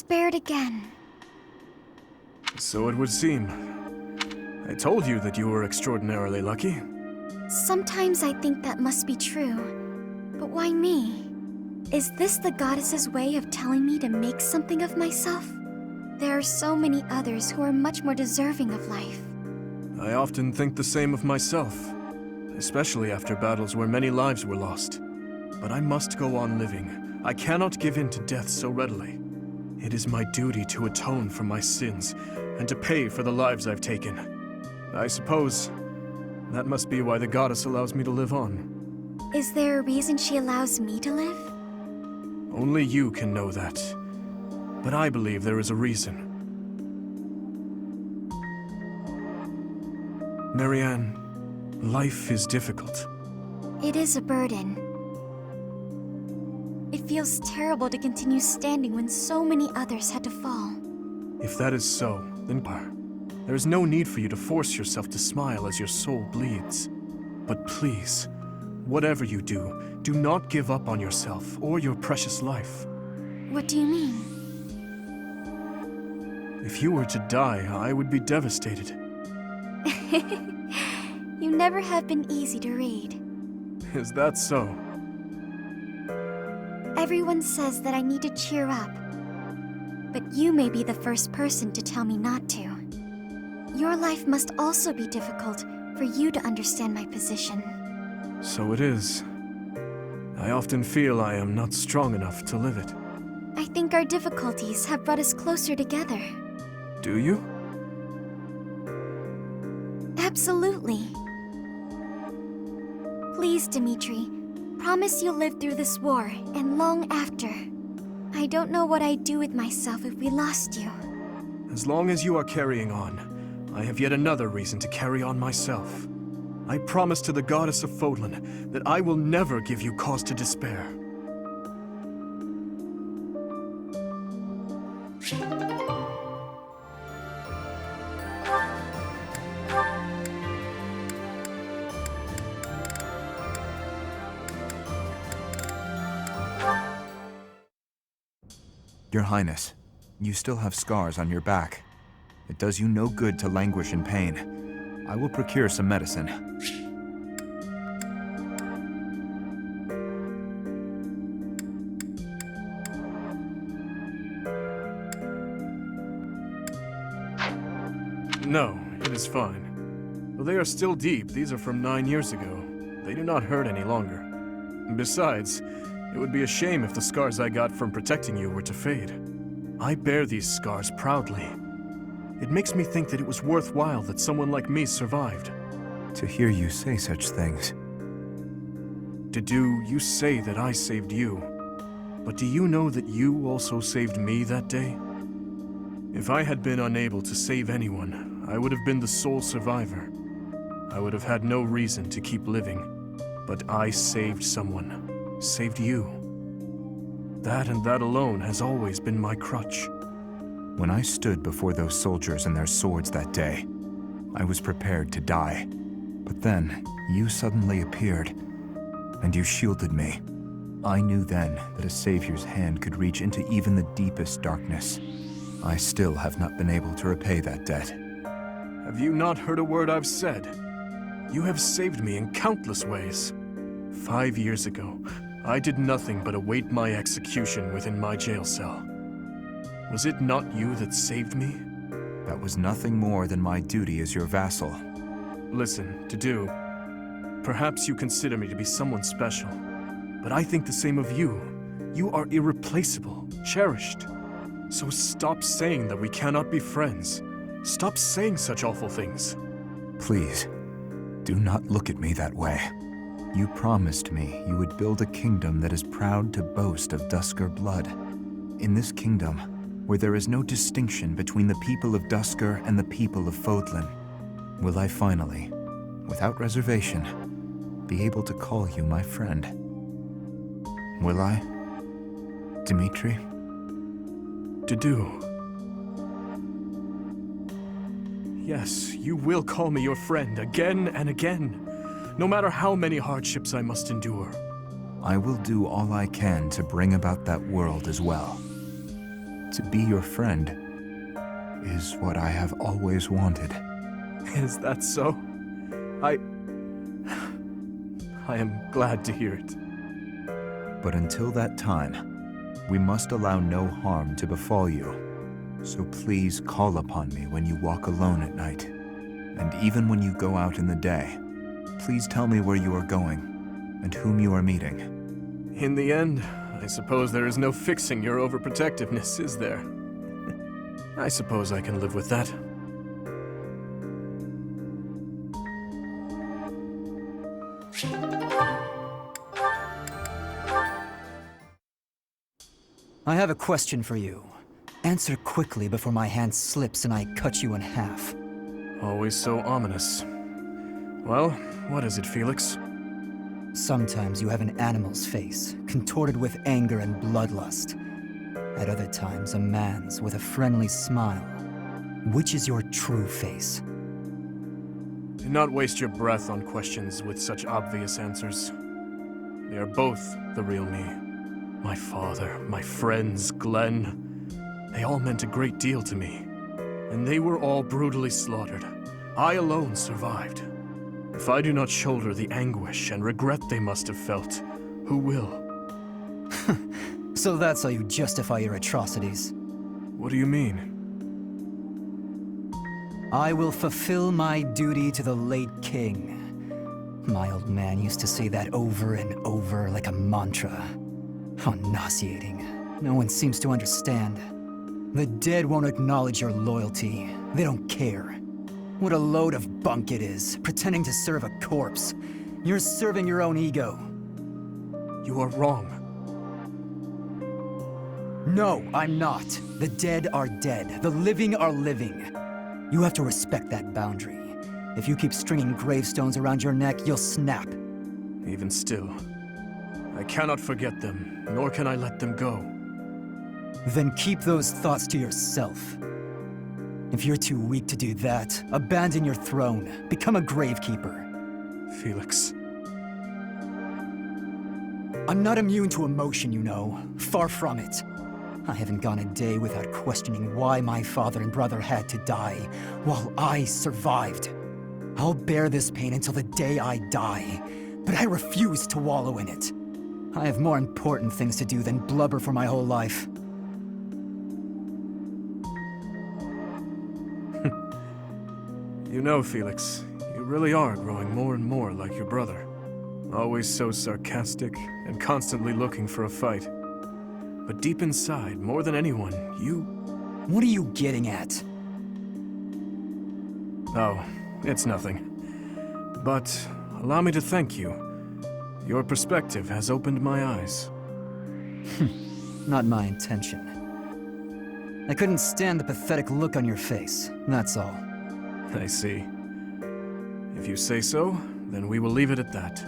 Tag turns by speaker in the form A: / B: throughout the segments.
A: despaired again.
B: So it would seem. I told you that you were extraordinarily lucky.
A: Sometimes I think that must be true. But why me? Is this the goddess's way of telling me to make something of myself? There are so many others who are much more deserving of life.
B: I often think the same of myself, especially after battles where many lives were lost. But I must go on living. I cannot give in to death so readily. It is my duty to atone for my sins and to pay for the lives I've taken. I suppose that must be why the goddess allows me to live on.
A: Is there a reason she allows me to live?
B: Only you can know that. But I believe there is a reason. Marianne, life is difficult.
A: It is a burden. It feels terrible to continue standing when so many others had to fall.
B: If that is so, then there is no need for you to force yourself to smile as your soul bleeds. But please, whatever you do, do not give up on yourself or your precious life.
A: What do you mean?
B: If you were to die, I would be devastated.
A: You never have been easy to read.
B: Is that so?
A: Everyone says that I need to cheer up. But you may be the first person to tell me not to. Your life must also be difficult for you to understand my position.
B: So it is. I often feel I am not strong enough to live it.
A: I think our difficulties have brought us closer together.
B: Do you?
A: Absolutely. Please, Dimtri, promise you'll live through this war and long after. I don't know what I'd do with myself if we lost you.
B: As long as you are carrying on, I have yet another reason to carry on myself. I promise to the goddess of Fodlan that I will never give you cause to despair.
C: Your Highness, you still have scars on your back. It does you no good to languish in pain. I will procure some medicine.
B: No, it is fine. Though they are still deep, these are from 9 years ago. They do not hurt any longer. Besides, it would be a shame if the scars I got from protecting you were to fade. I bear these scars proudly. It makes me think that it was worthwhile that someone like me survived.
C: To hear you say such things.
B: You say that I saved you. But do you know that you also saved me that day? If I had been unable to save anyone, I would have been the sole survivor. I would have had no reason to keep living. But I saved someone. Saved you. That and that alone has always been my crutch.
C: When I stood before those soldiers and their swords that day, I was prepared to die. But then, you suddenly appeared, and you shielded me. I knew then that a savior's hand could reach into even the deepest darkness. I still have not been able to repay that debt.
B: Have you not heard a word I've said? You have saved me in countless ways. 5 years ago, I did nothing but await my execution within my jail cell. Was it not you that saved me?
C: That was nothing more than my duty as your vassal.
B: Listen, perhaps you consider me to be someone special, but I think the same of you. You are irreplaceable, cherished. So stop saying that we cannot be friends. Stop saying such awful things.
C: Please, do not look at me that way. You promised me you would build a kingdom that is proud to boast of Duscur blood. In this kingdom, where there is no distinction between the people of Duscur and the people of Fodlan, will I finally, without reservation, be able to call you my friend? Will I, Dimtri?
B: Yes, you will call me your friend again and again, no matter how many hardships I must endure.
C: I will do all I can to bring about that world as well. To be your friend is what I have always wanted.
B: Is that so? I am glad to hear it.
C: But until that time, we must allow no harm to befall you. So please call upon me when you walk alone at night. And even when you go out in the day, please tell me where you are going and whom you are meeting.
B: In the end, I suppose there is no fixing your overprotectiveness, is there? I suppose I can live with that.
D: I have a question for you. Answer quickly before my hand slips and I cut you in half.
B: Always so ominous. Well, what is it, Felix?
D: Sometimes you have an animal's face, contorted with anger and bloodlust. At other times, a man's with a friendly smile. Which is your true face?
B: Do not waste your breath on questions with such obvious answers. They are both the real me. My father, my friends, Glenn, they all meant a great deal to me. And they were all brutally slaughtered. I alone survived. If I do not shoulder the anguish and regret they must have felt, who will?
D: So that's how you justify your atrocities.
B: What do you mean?
D: I will fulfill my duty to the late king. My old man used to say that over and over like a mantra. How nauseating. No one seems to understand. The dead won't acknowledge your loyalty. They don't care. What a load of bunk it is, pretending to serve a corpse. You're serving your own ego.
B: You are wrong.
D: No, I'm not. The dead are dead. The living are living. You have to respect that boundary. If you keep stringing gravestones around your neck, you'll snap.
B: Even still, I cannot forget them, nor can I let them go.
D: Then keep those thoughts to yourself. If you're too weak to do that, abandon your throne. Become a gravekeeper.
B: Felix.
D: I'm not immune to emotion, you know. Far from it. I haven't gone a day without questioning why my father and brother had to die, while I survived. I'll bear this pain until the day I die, but I refuse to wallow in it. I have more important things to do than blubber for my whole life.
B: You know, Felix, you really are growing more and more like your brother. Always so sarcastic and constantly looking for a fight. But deep inside, more than anyone, you...
D: What are you getting at?
B: Oh, it's nothing. But allow me to thank you. Your perspective has opened my eyes.
D: Not my intention. I couldn't stand the pathetic look on your face, that's all.
B: I see. If you say so, then we will leave it at that.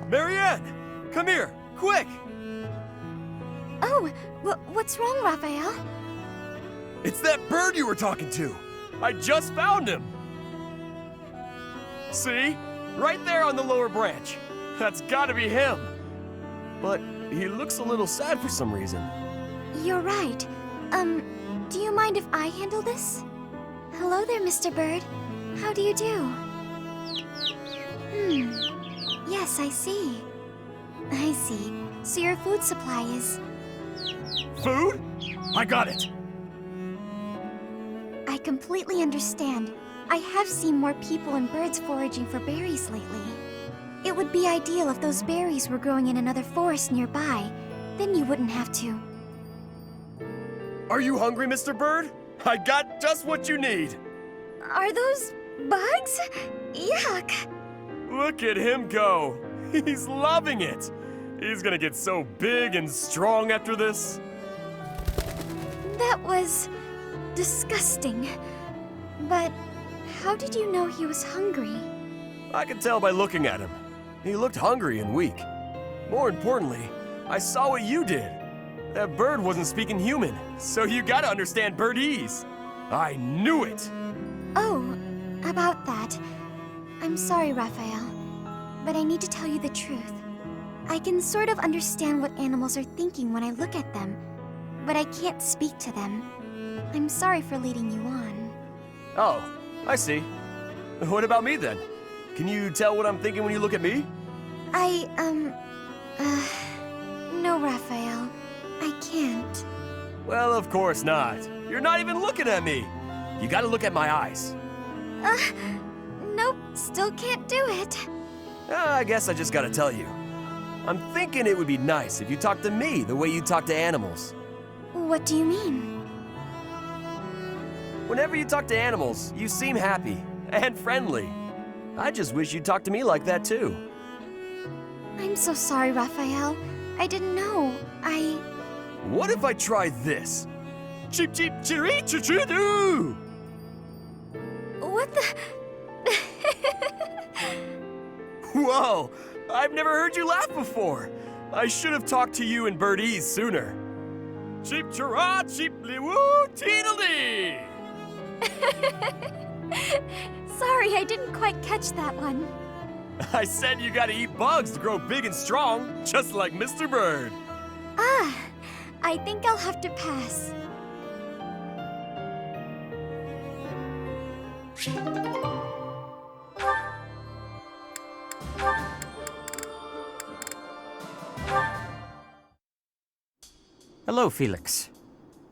E: Marianne! Come here! Quick!
A: Oh, what's wrong, Raphael?
E: It's that bird you were talking to! I just found him! See? Right there on the lower branch. That's gotta be him. But he looks a little sad for some reason.
A: You're right. Do you mind if I handle this? Hello there, Mr. Bird. How do you do? Yes, I see. I see. So your food supply is...
E: Food? I got it!
A: I completely understand. I have seen more people and birds foraging for berries lately. It would be ideal if those berries were growing in another forest nearby. Then you wouldn't have to...
E: Are you hungry, Mr. Bird? I got just what you need.
A: Are those bugs? Yuck.
E: Look at him go. He's loving it. He's gonna get so big and strong after this.
A: That was disgusting. But how did you know he was hungry?
E: I could tell by looking at him. He looked hungry and weak. More importantly, I saw what you did. That bird wasn't speaking human, so you gotta understand birdese. I knew it!
A: Oh, about that. I'm sorry, Raphael, but I need to tell you the truth. I can sort of understand what animals are thinking when I look at them, but I can't speak to them. I'm sorry for leading you on.
E: Oh, I see. What about me then? Can you tell what I'm thinking when you look at me?
A: No, Raphael. I can't.
E: Well, of course not. You're not even looking at me. You gotta look at my eyes.
A: Nope, still can't do it.
E: I guess I just gotta tell you. I'm thinking it would be nice if you talked to me the way you talk to animals.
A: What do you mean?
E: Whenever you talk to animals, you seem happy and friendly. I just wish you'd talk to me like that too.
A: I'm so sorry, Raphael. I didn't know.
E: What if I try this? Cheep cheep chiree choo doo!
A: What the?
E: Whoa! I've never heard you laugh before. I should have talked to you in birdese sooner. Cheep chirah cheeply woo teedledee!
A: Sorry, I didn't quite catch that one.
E: I said you gotta eat bugs to grow big and strong, just like Mr. Bird.
A: I think I'll have to pass.
F: Hello, Felix.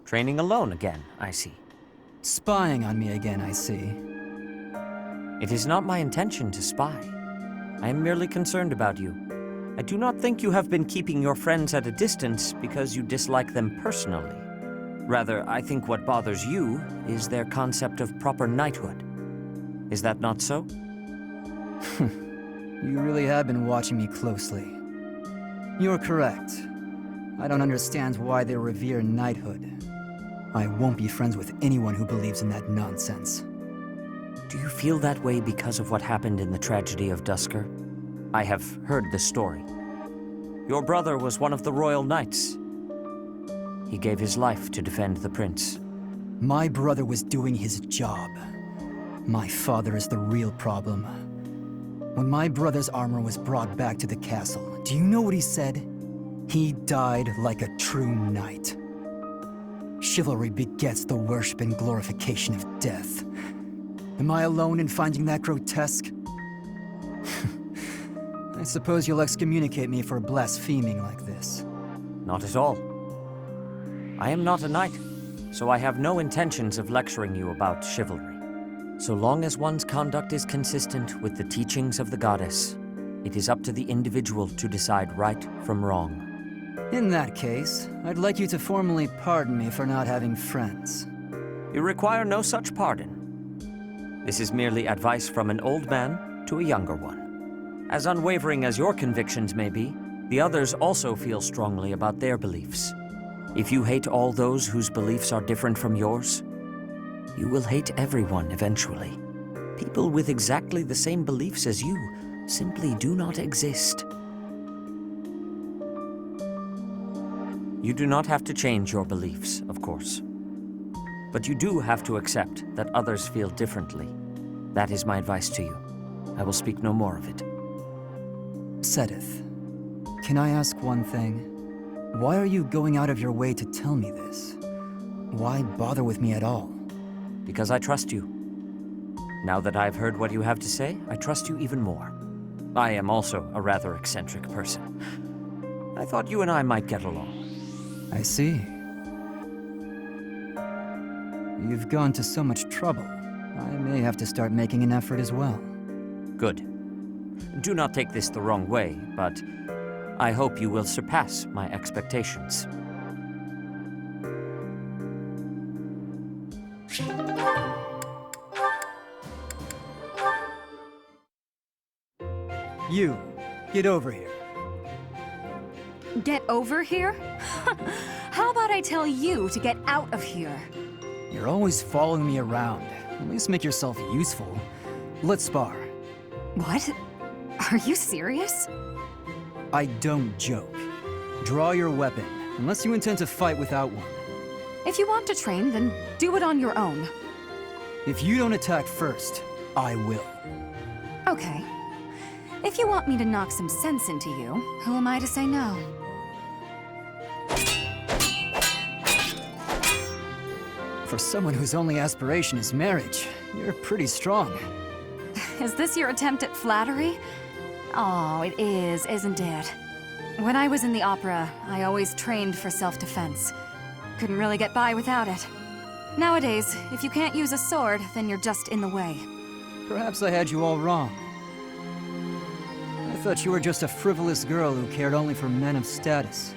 F: Training alone again, I see.
D: Spying on me again, I see.
F: It is not my intention to spy. I am merely concerned about you. I do not think you have been keeping your friends at a distance because you dislike them personally. Rather, I think what bothers you is their concept of proper knighthood. Is that not so?
D: You really have been watching me closely. You're correct. I don't understand why they revere knighthood. I won't be friends with anyone who believes in that nonsense.
F: Do you feel that way because of what happened in the tragedy of Dusker? I have heard the story. Your brother was one of the royal knights. He gave his life to defend the prince.
D: My brother was doing his job. My father is the real problem. When my brother's armor was brought back to the castle, do you know what he said? He died like a true knight. Chivalry begets the worship and glorification of death. Am I alone in finding that grotesque? I suppose you'll excommunicate me for blaspheming like this.
F: Not at all. I am not a knight, so I have no intentions of lecturing you about chivalry. So long as one's conduct is consistent with the teachings of the goddess, it is up to the individual to decide right from wrong.
D: In that case, I'd like you to formally pardon me for not having friends.
F: You require no such pardon. This is merely advice from an old man to a younger one. As unwavering as your convictions may be, the others also feel strongly about their beliefs. If you hate all those whose beliefs are different from yours, you will hate everyone eventually. People with exactly the same beliefs as you simply do not exist. You do not have to change your beliefs, of course. But you do have to accept that others feel differently. That is my advice to you. I will speak no more of it.
D: Sedith, can I ask one thing? Why are you going out of your way to tell me this? Why bother with me at all?
F: Because I trust you. Now that I've heard what you have to say, I trust you even more. I am also a rather eccentric person. I thought you and I might get along.
D: I see. You've gone to so much trouble. I may have to start making an effort as well.
F: Good. Do not take this the wrong way, but I hope you will surpass my expectations.
D: You, get over here.
G: Get over here? How about I tell you to get out of here?
D: You're always following me around. At least make yourself useful. Let's spar.
G: What? Are you serious?
D: I don't joke. Draw your weapon, unless you intend to fight without one.
G: If you want to train, then do it on your own.
D: If you don't attack first, I will.
G: Okay. If you want me to knock some sense into you, who am I to say no?
D: For someone whose only aspiration is marriage, you're pretty strong.
G: Is this your attempt at flattery? Oh, it is, isn't it? When I was in the opera, I always trained for self-defense. Couldn't really get by without it. Nowadays, if you can't use a sword, then you're just in the way.
D: Perhaps I had you all wrong. I thought you were just a frivolous girl who cared only for men of status.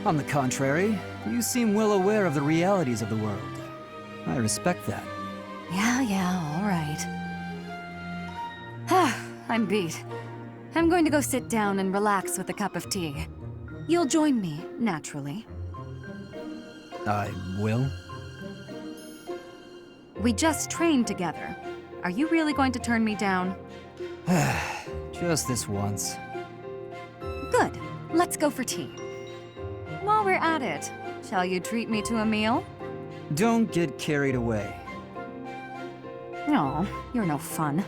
D: On the contrary, you seem well aware of the realities of the world. I respect that.
G: Yeah, all right. I'm beat. I'm going to go sit down and relax with a cup of tea. You'll join me, naturally.
D: I will?
G: We just trained together. Are you really going to turn me down?
D: Just this once.
G: Good. Let's go for tea. While we're at it, shall you treat me to a meal?
D: Don't get carried away.
G: No, you're no fun.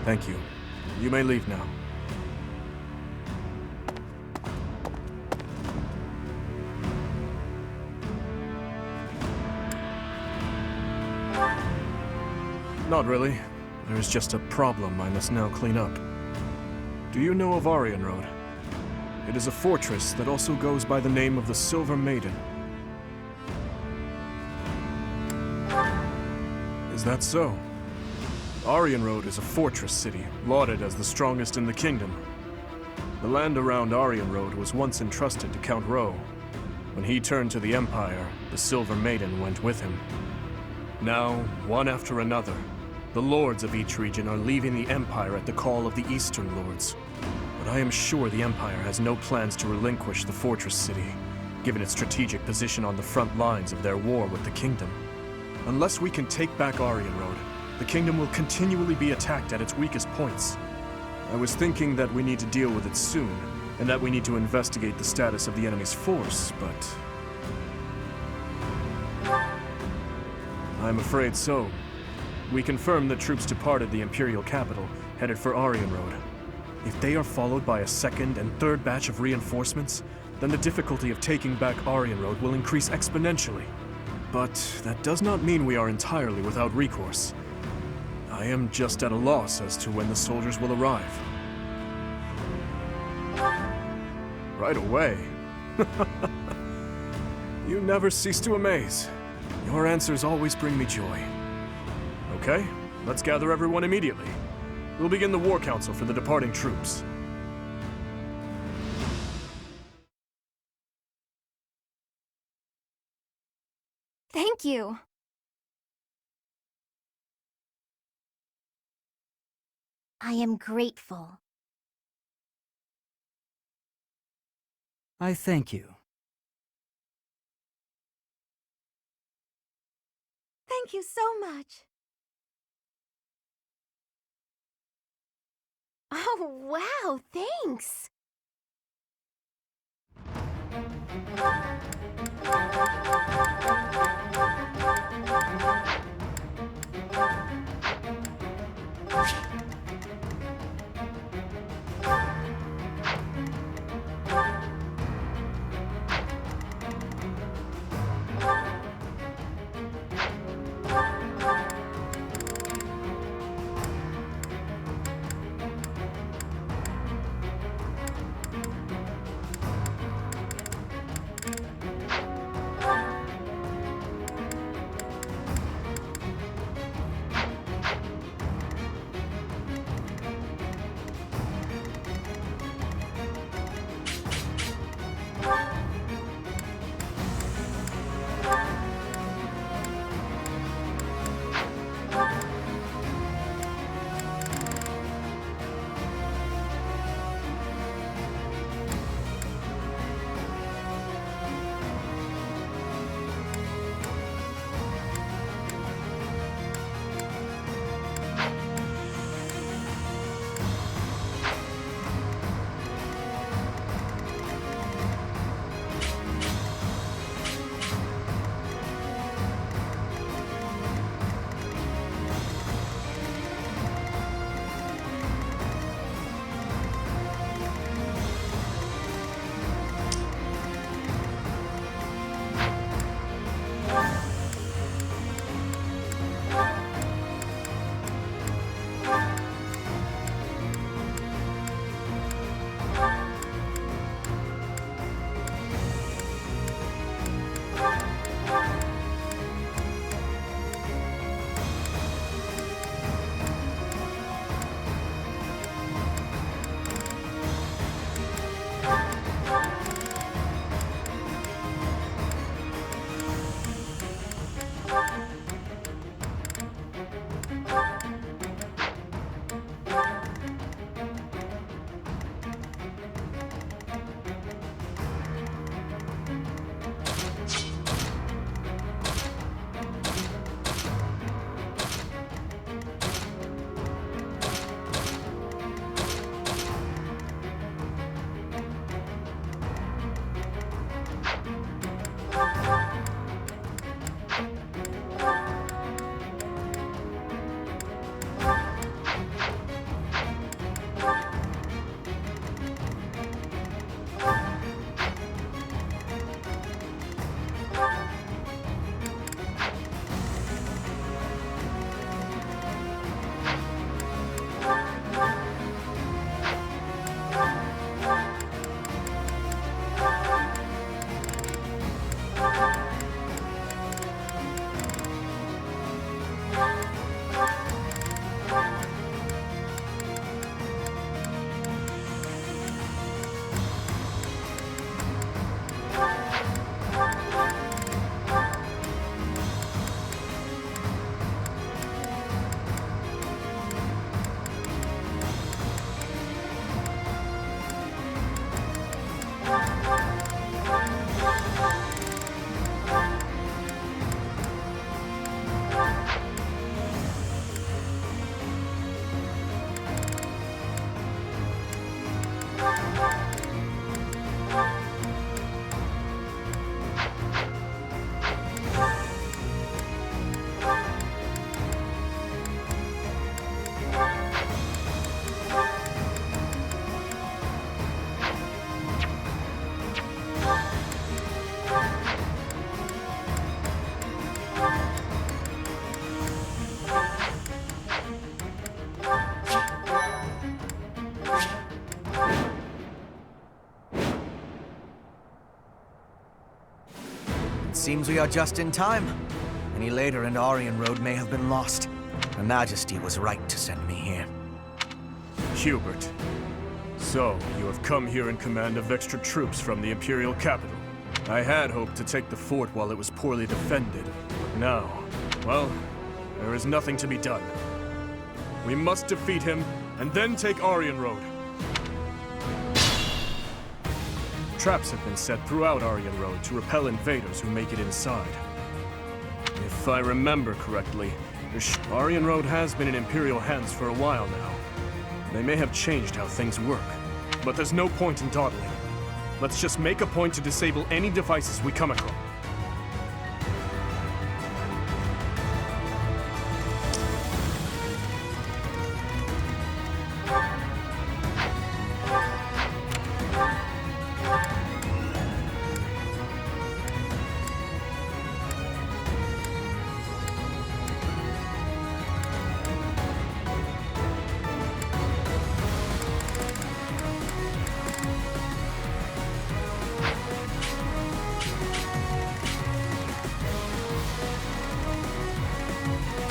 B: Thank you. You may leave now. Not really. There's just a problem I must now clean up. Do you know of Aryan Road? It is a fortress that also goes by the name of the Silver Maiden. Is that so? Aryan Road is a fortress city, lauded as the strongest in the kingdom. The land around Aryan Road was once entrusted to Count Rowe. When he turned to the Empire, the Silver Maiden went with him. Now, one after another, the lords of each region are leaving the Empire at the call of the Eastern Lords. But I am sure the Empire has no plans to relinquish the fortress city, given its strategic position on the front lines of their war with the kingdom. Unless we can take back Aryan Road, the kingdom will continually be attacked at its weakest points. I was thinking that we need to deal with it soon, and that we need to investigate the status of the enemy's force, but... I'm afraid so. We confirmed that troops departed the Imperial capital, headed for Aryan Road. If they are followed by a second and third batch of reinforcements, then the difficulty of taking back Aryan Road will increase exponentially. But that does not mean we are entirely without recourse. I am just at a loss as to when the soldiers will arrive. Right away. You never cease to amaze. Your answers always bring me joy. Okay, let's gather everyone immediately. We'll begin the war council for the departing troops.
A: Thank you. I am grateful.
D: I thank you.
A: Thank you so much. Oh, wow, thanks.
H: Seems we are just in time. Any later and Aryan Road may have been lost. Her Majesty was right to send me here.
B: Hubert. So, you have come here in command of extra troops from the Imperial capital. I had hoped to take the fort while it was poorly defended. Now, well, there is nothing to be done. We must defeat him, and then take Aryan Road. Traps have been set throughout Aryan Road to repel invaders who make it inside. If I remember correctly, Aryan Road has been in Imperial hands for a while now. They may have changed how things work, but there's no point in dawdling. Let's just make a point to disable any devices we come across.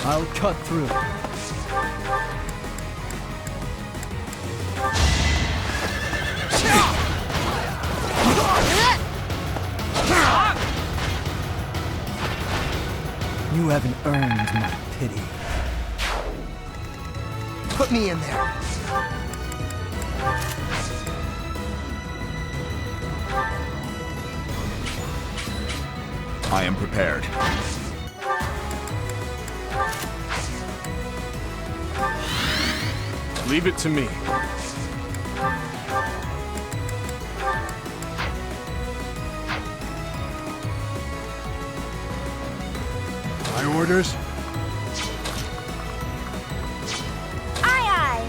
D: I'll cut through. You haven't earned my pity.
H: Put me in there.
C: I am prepared.
B: Leave it to me.
I: My orders?
A: Aye, aye.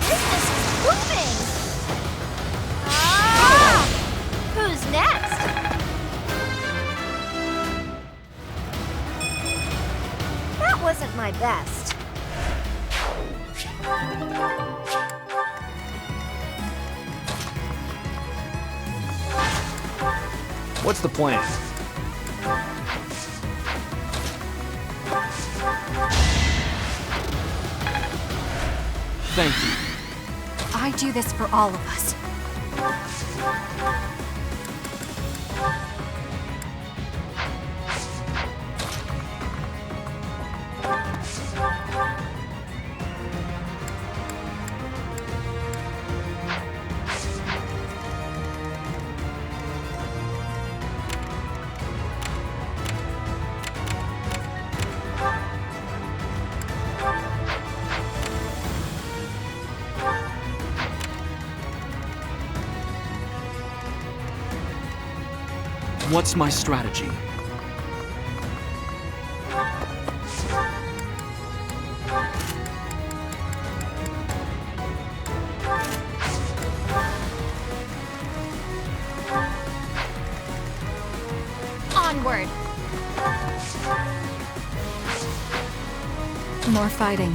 A: Business is booming. Ah! Who's next? That wasn't my best.
E: What's the plan?
F: Thank you.
G: I do this for all of us.
F: What's my strategy?
G: Onward! More fighting.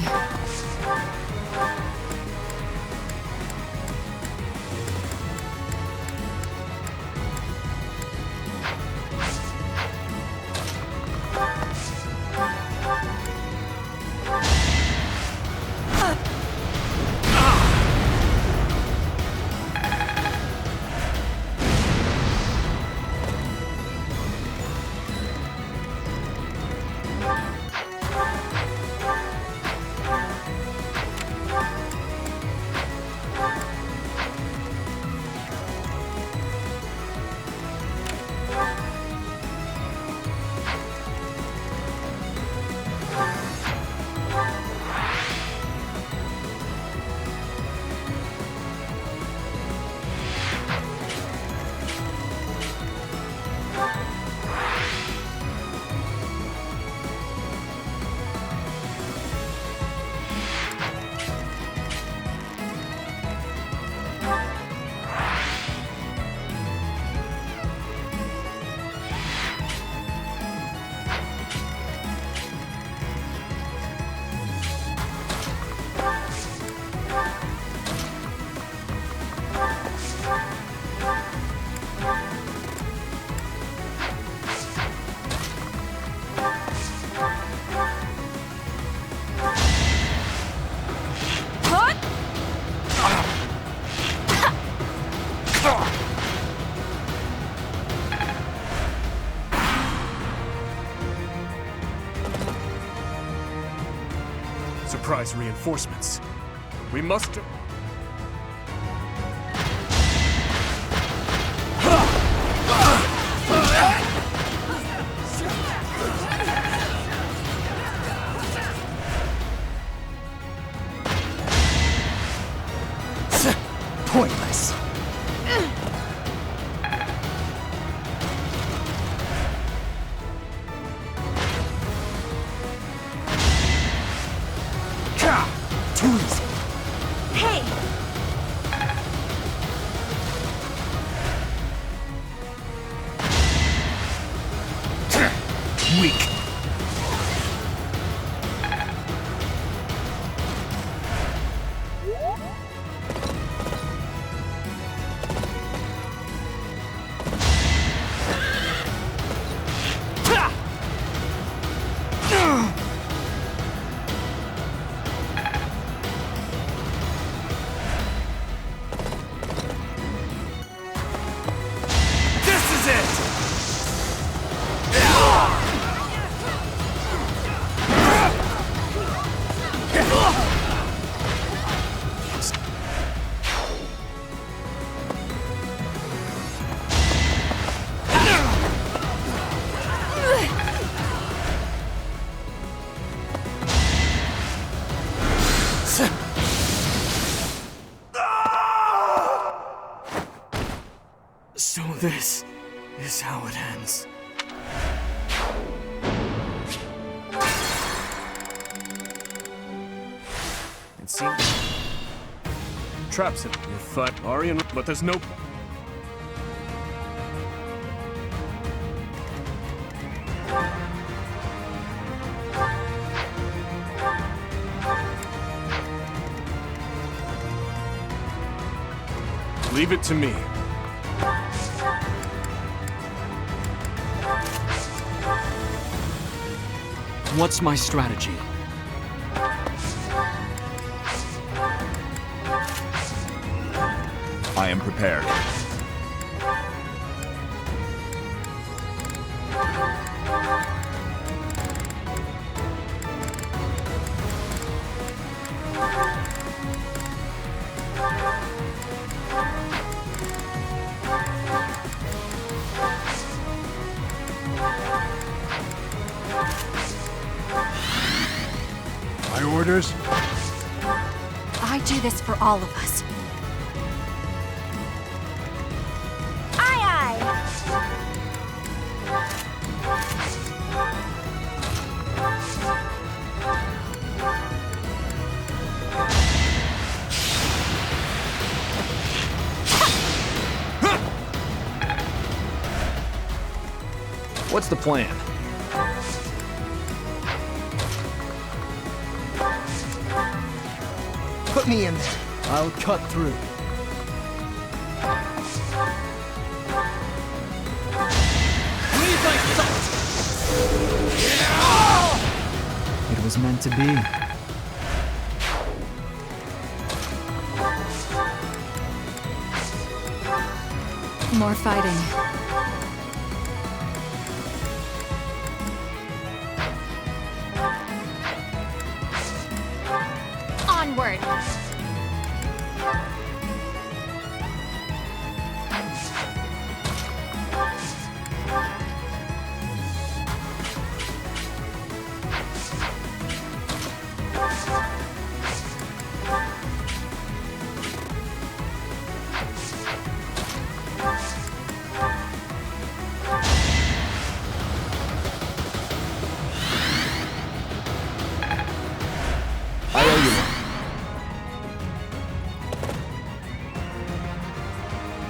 B: Surprise reinforcements. We must...
D: Pointless. Too easy.
A: Hey!
D: Weak.
B: So this is how it ends.
E: It seems...
B: Traps it. You're fine, Arian, but there's no... Leave it to me.
J: What's my strategy?
C: I am prepared.
I: My orders?
A: I do this for all of us. Aye,
J: What's the plan?
H: Put me in there.
D: I'll cut through. It was meant to be.
G: More fighting.
A: onward!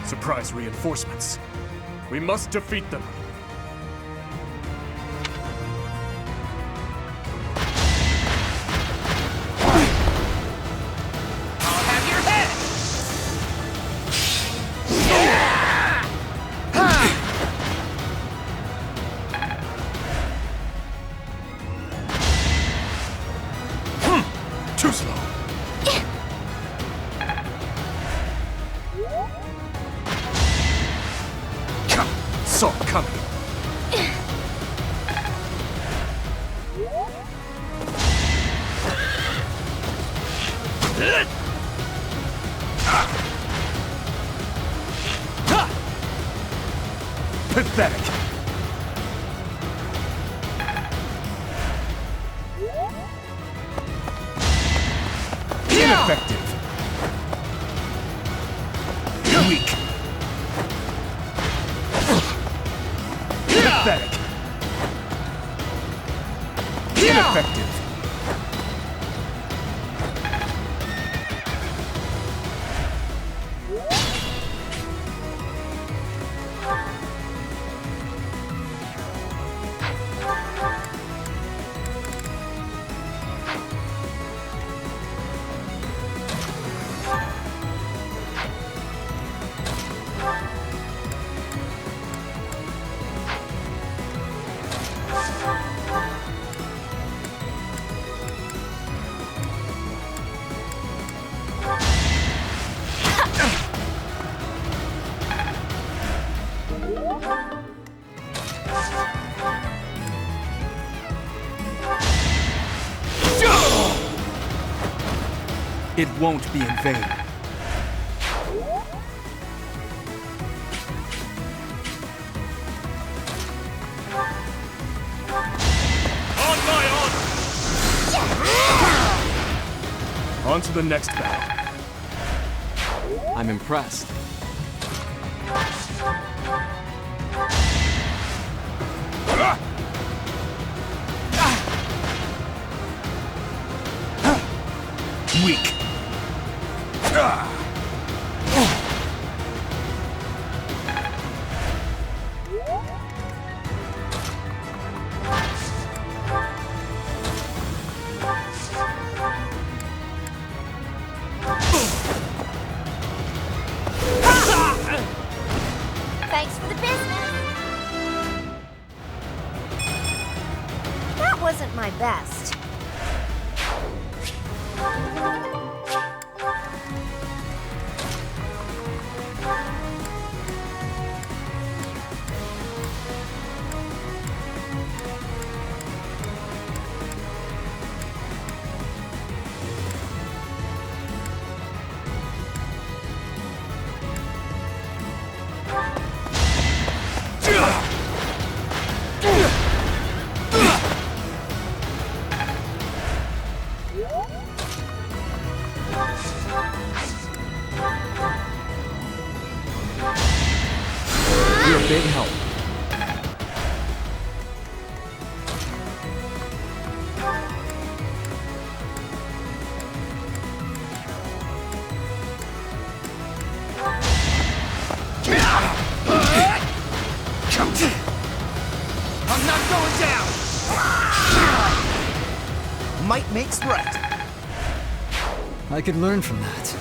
B: Surprise reinforcements. We must defeat them. Too slow. Saw it coming.
C: Pathetic. Ineffective. Weak. Pathetic. Ineffective. It won't be in vain.
B: On to the next battle.
J: I'm impressed.
C: Weak.
K: Thanks for the business. That wasn't my best.
J: You're a big help.
H: I'm not going down! Might makes right.
D: I could learn from that.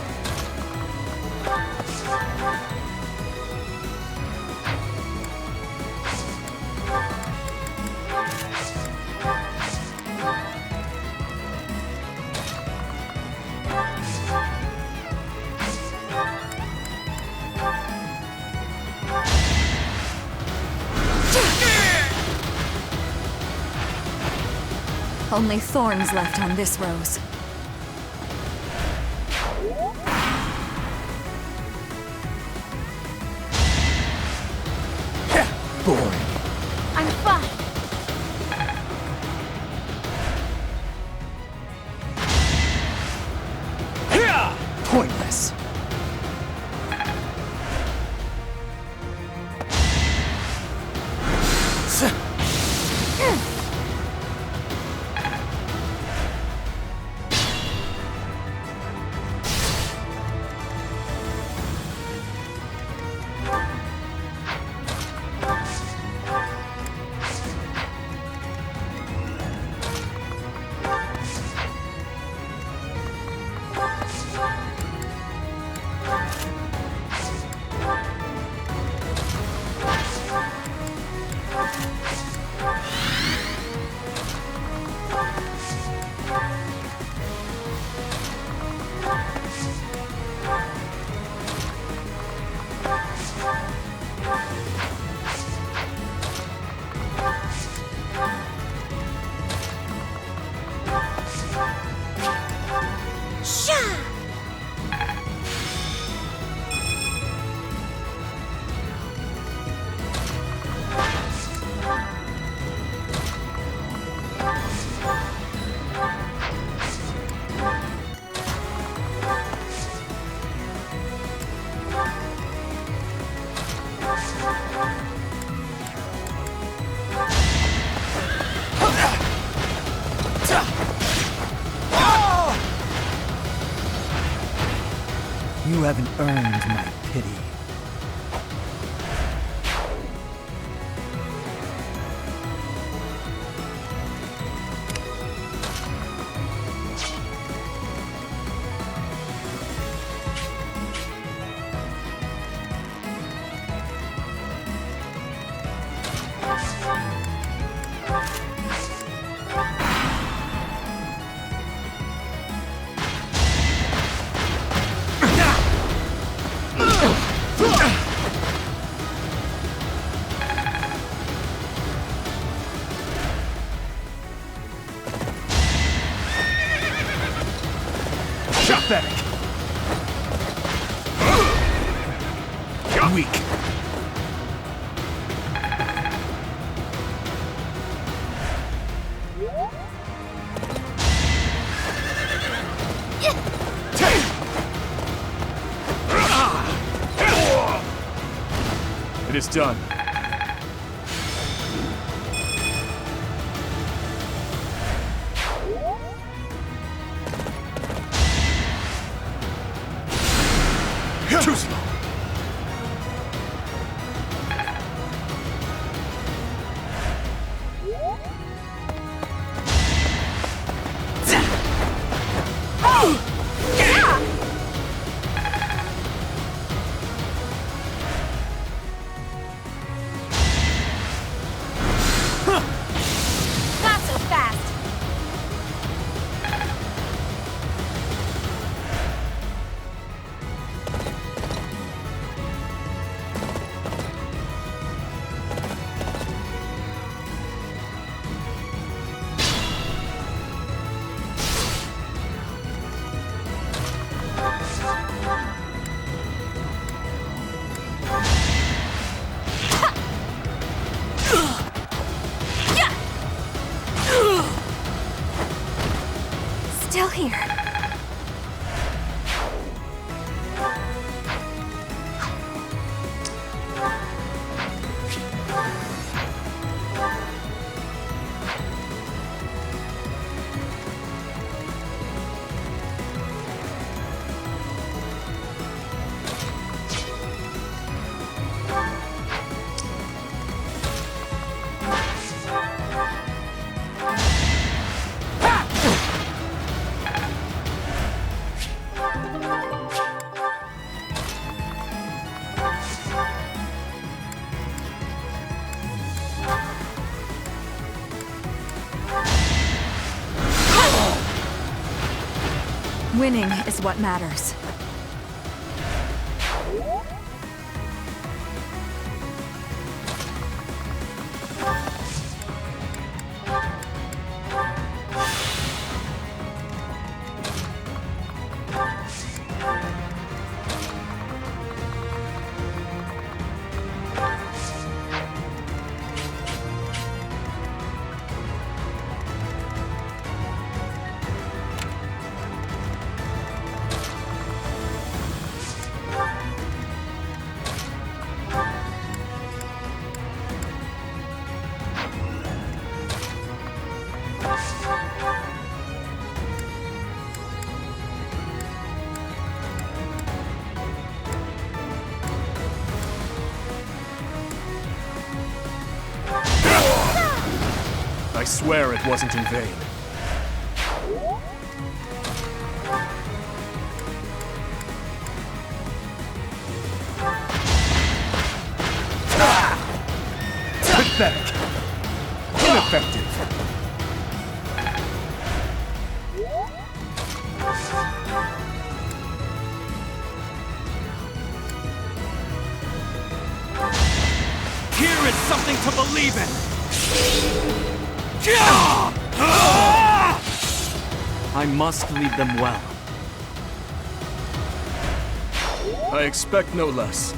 G: Only thorns left on this rose.
C: Boring.
K: I'm fine.
D: Pointless. You haven't earned my pity.
B: Pathetic. Weak. It is done. Too slow.
K: Not so fast.
A: Still here.
G: Winning is what matters.
B: I swear it wasn't in vain. Pathetic. Ineffective.
J: Here is something to believe in! I must lead them well.
B: I expect no less.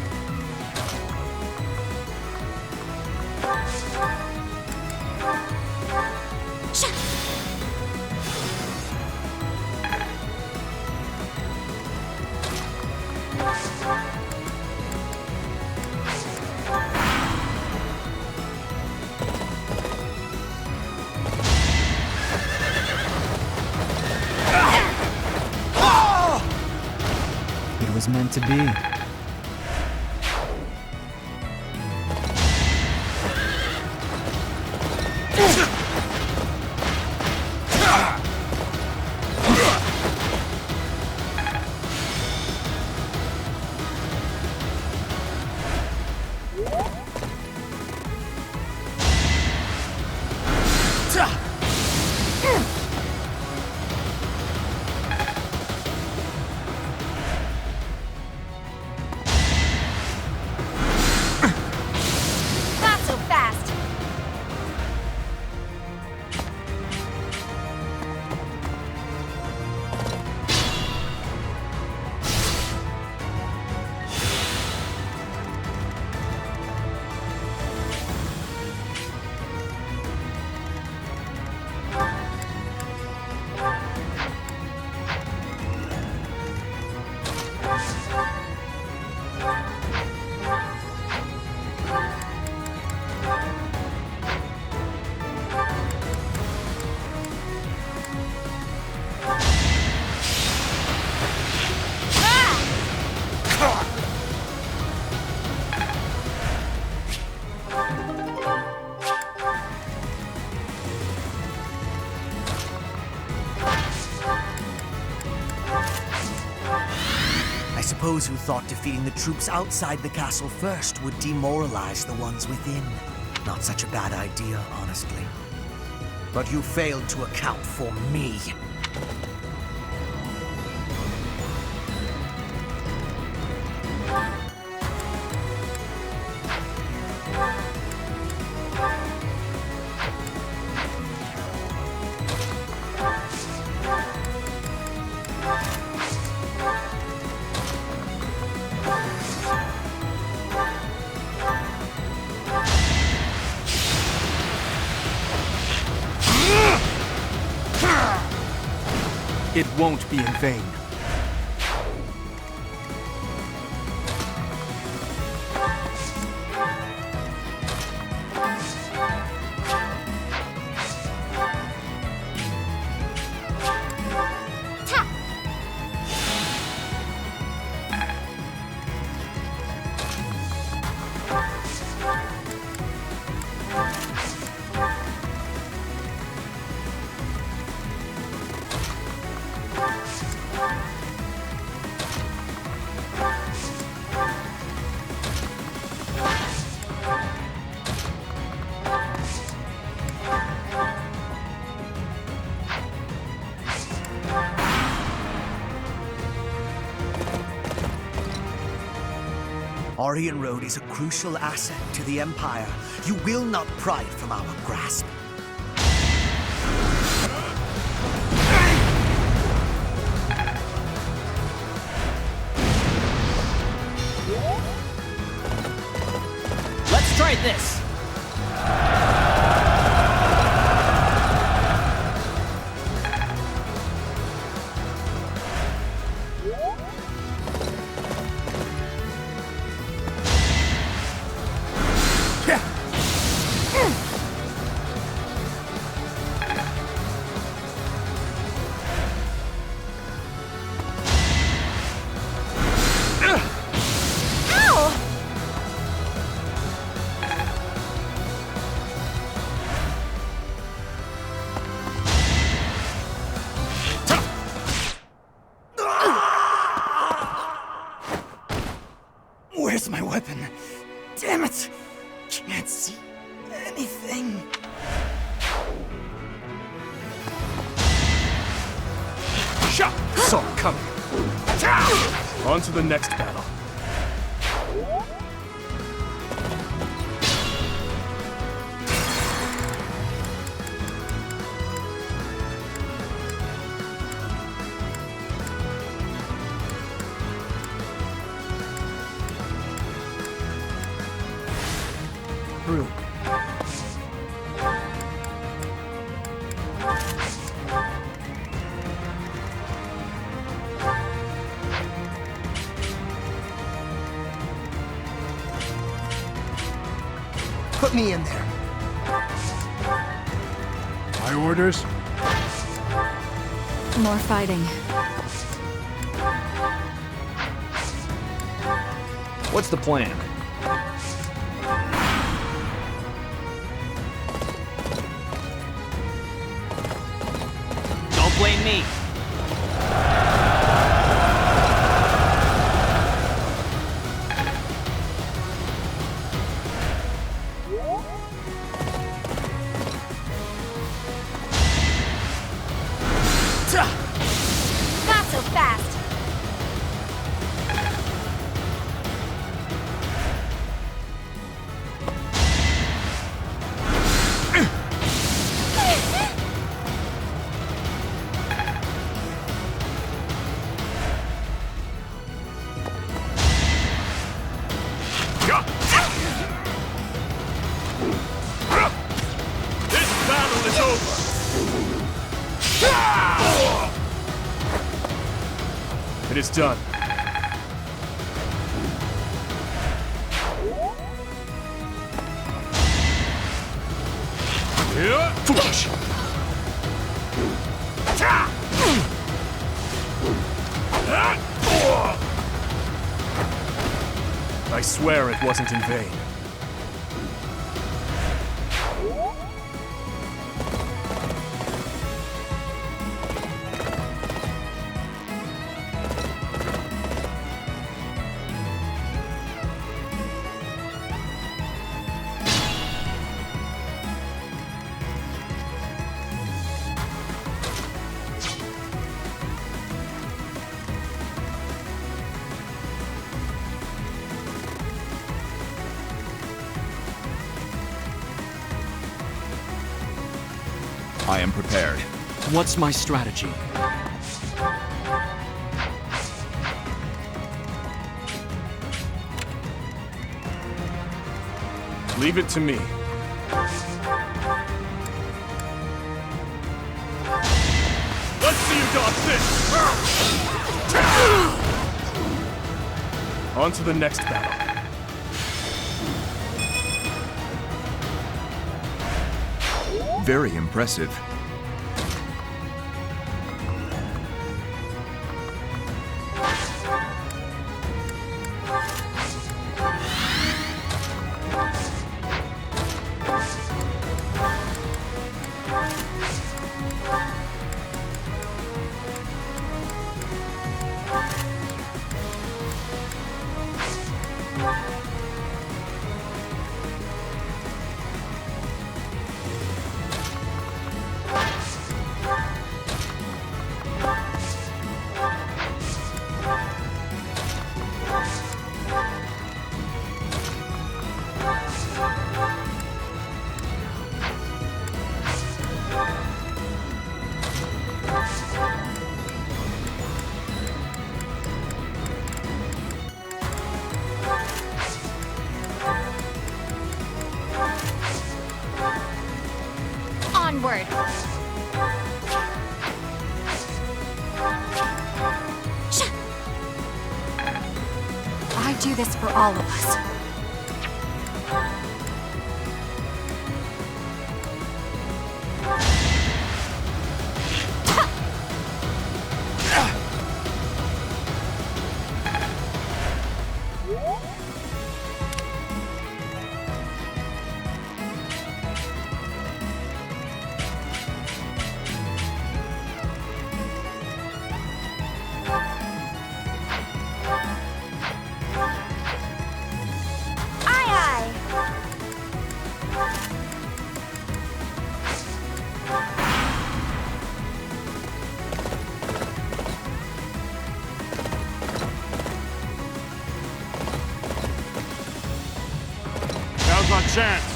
D: It was was meant to be.
K: Not so fast.
H: I suppose you thought defeating the troops outside the castle first would demoralize the ones within. Not such a bad idea, honestly. But you failed to account for me.
B: It won't be in vain.
H: Orient Road is a crucial asset to the Empire. You will not pry it from our grasp.
J: Let's try this!
D: Where's my weapon? Damn it! Can't see anything.
B: Shot! Saw it coming. On to the next battle. Through.
H: Put me in there.
I: My orders?
G: More fighting.
L: What's the plan?
J: Don't blame me.
K: Not so fast.
E: This battle is over!
B: It is done. Foolish! I swear it wasn't in vain.
L: I am prepared.
J: What's my strategy?
B: Leave it to me.
E: Let's see you dodge this!
B: On to the next battle.
C: Very impressive.
K: Onward.
G: I do this for all of us.
E: Now's our chance!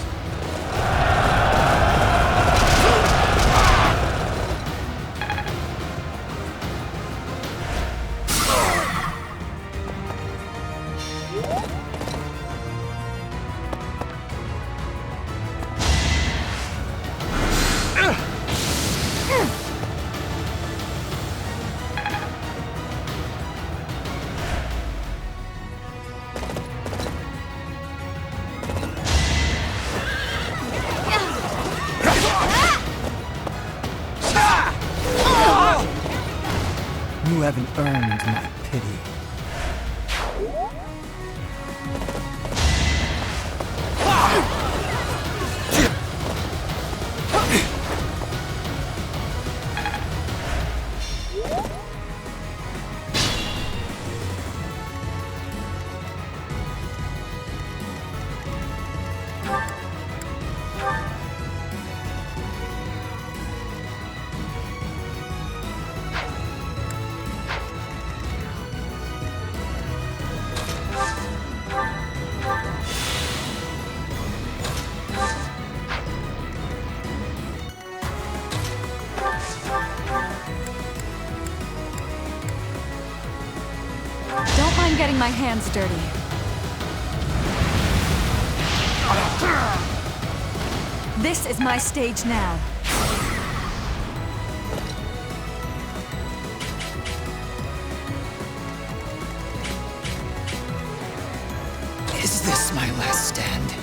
D: You haven't earned my pity.
G: getting my hands dirty. This is my stage now.
D: Is this my last stand?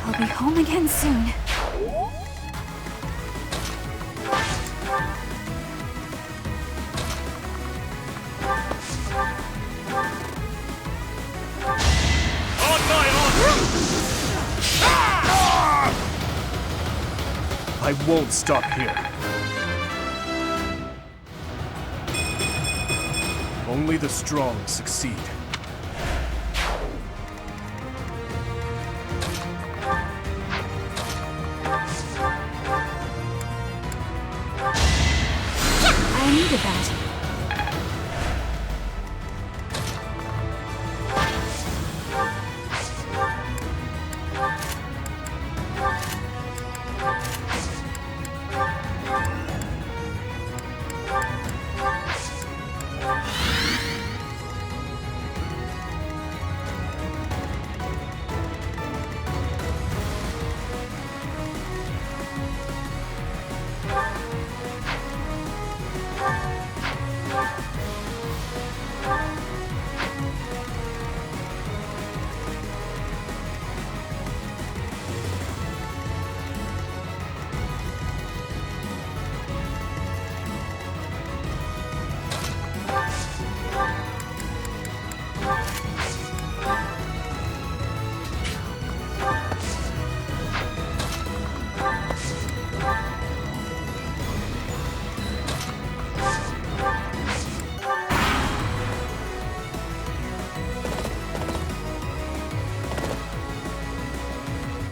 G: I'll be home again soon.
B: I won't stop here. Only the strong succeed.
G: I needed that.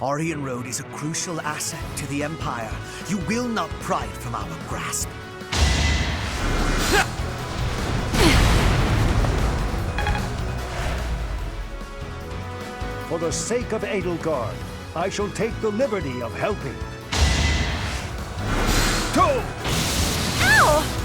H: Orient Road is a crucial asset to the Empire. You will not pry it from our grasp.
I: For the sake of Edelgard, I shall take the liberty of helping. Go!
K: Ow!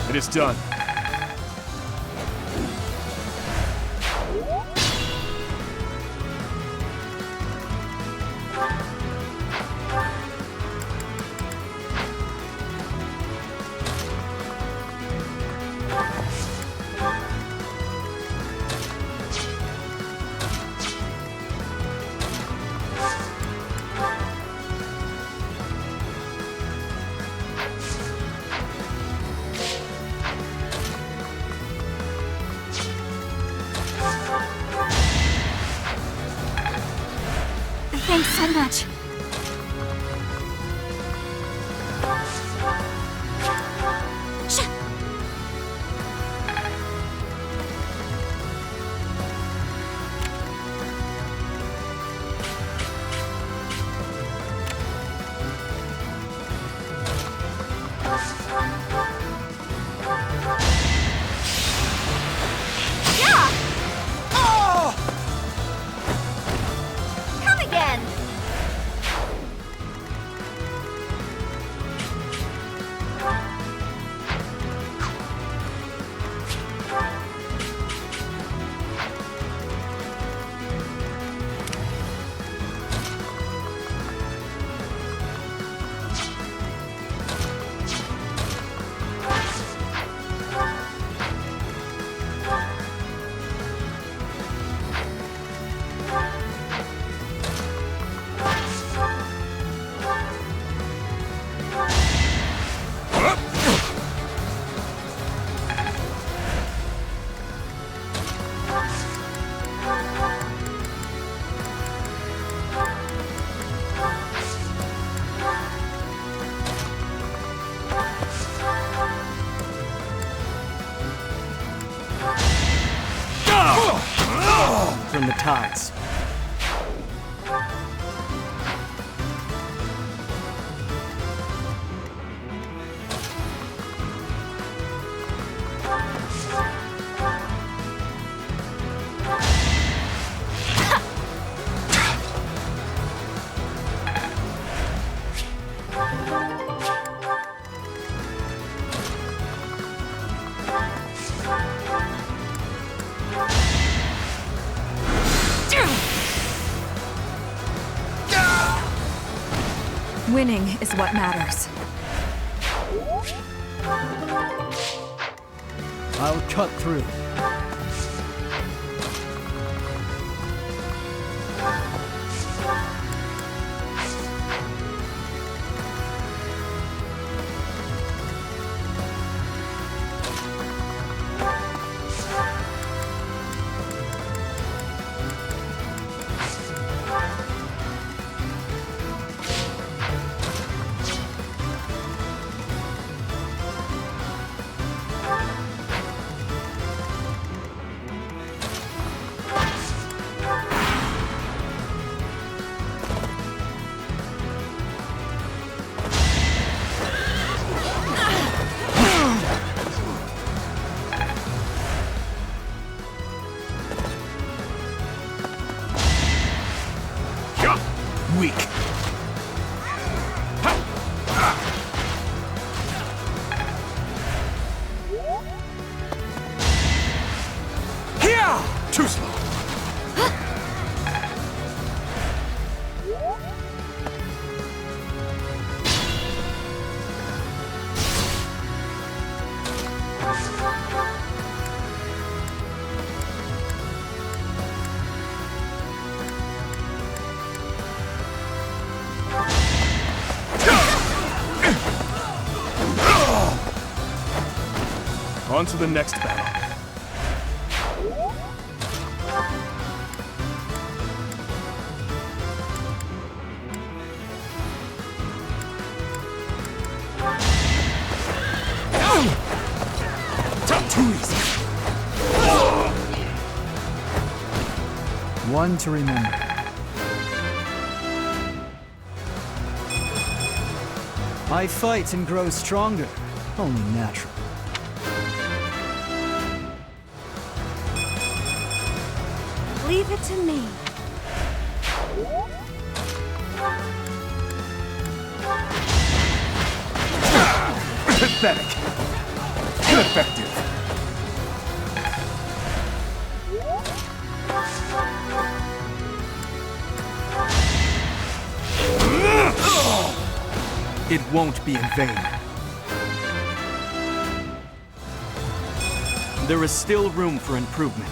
B: It is done.
A: Thanks so much.
J: turn the tides.
G: Winning is what matters.
D: I'll cut through.
B: Weak.
J: Here!
B: Too slow. On to the next battle. Too easy.
D: One to remember. I fight and grow stronger. Only natural.
A: Leave it to me.
B: Pathetic. Ineffective.
J: It won't be in vain. There is still room for improvement.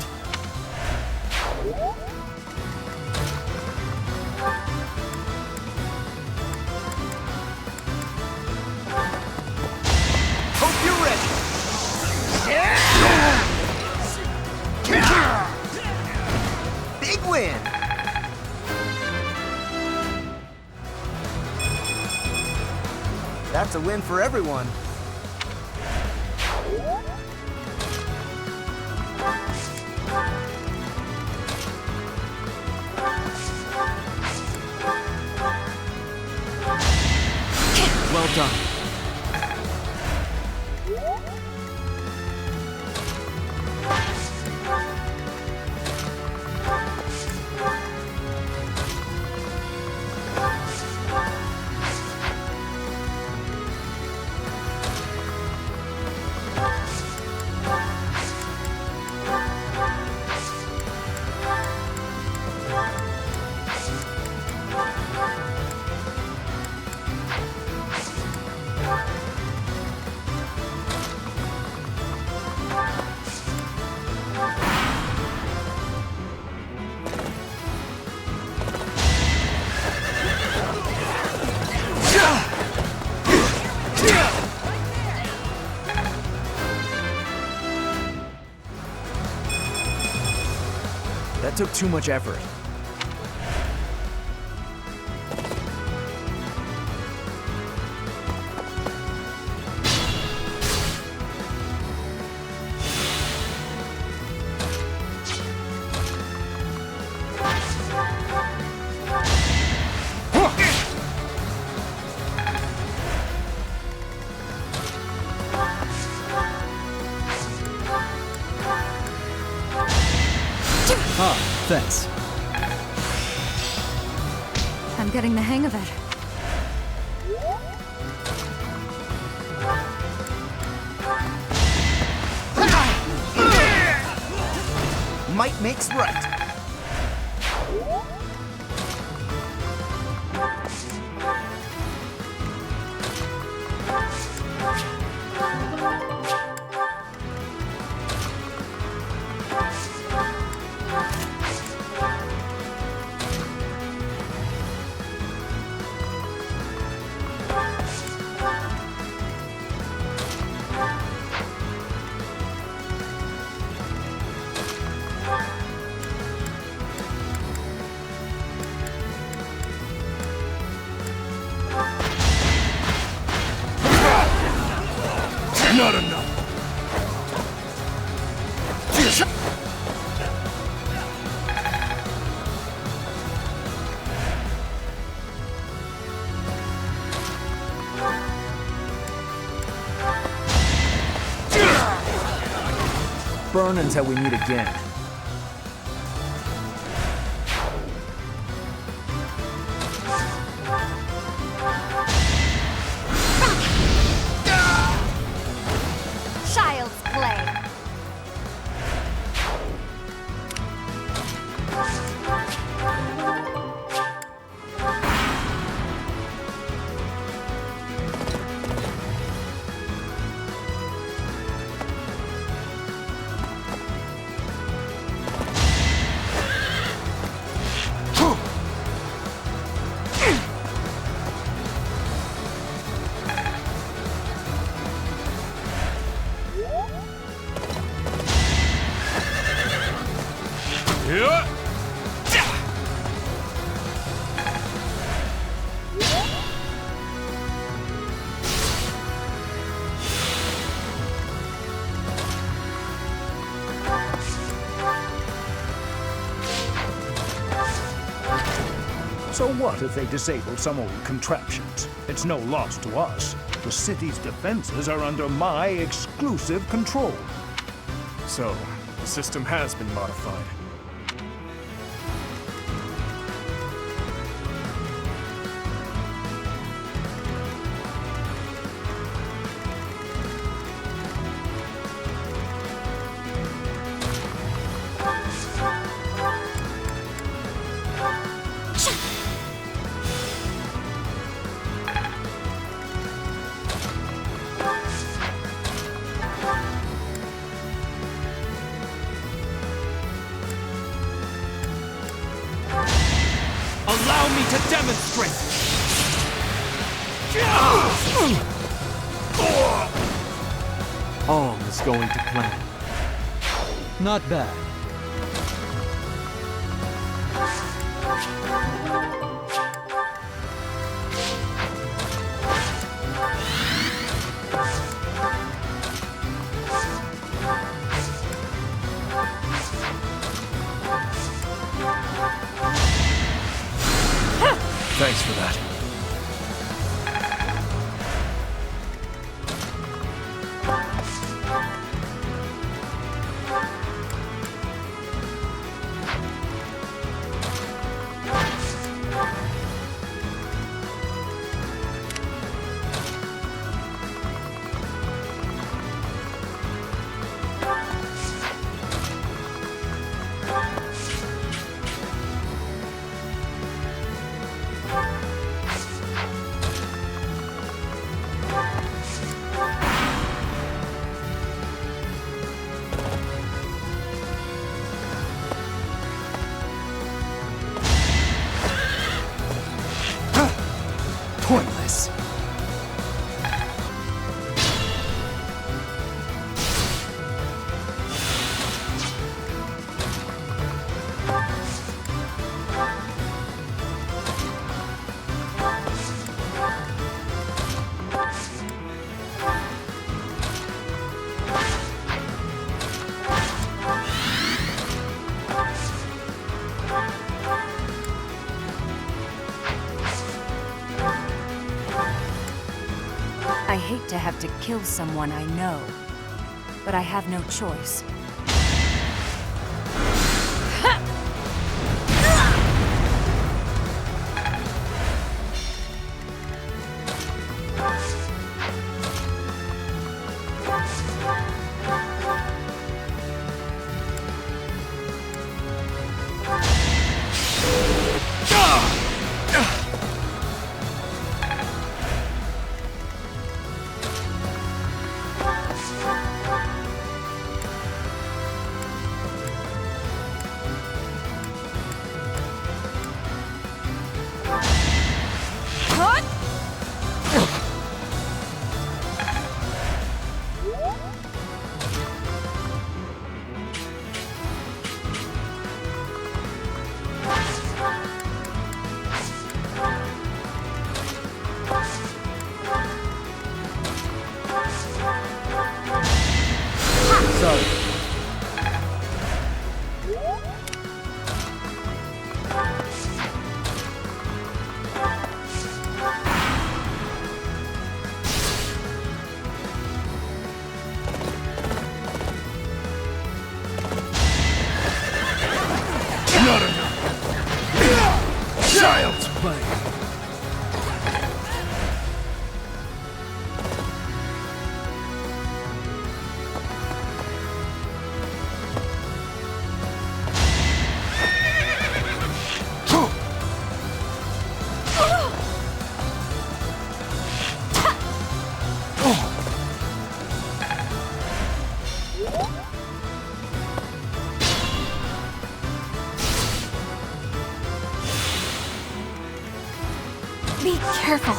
H: Hope you're ready. Big win. That's a win for everyone.
J: Well done.
B: That took too much effort.
D: Ah, thanks.
G: I'm getting the hang of it.
H: Might makes right.
B: Not enough.
C: Burn until we meet again.
K: Child's play.
I: So what if they disable some old contraptions? It's no loss to us. The city's defenses are under my exclusive control.
B: So, the system has been modified.
J: Allow me to demonstrate!
F: All is going to plan.
D: Not bad.
B: Thanks for that.
D: Pointless.
G: I hate to have to kill someone I know, but I have no choice.
I: Not enough. Child's play.
A: Be careful.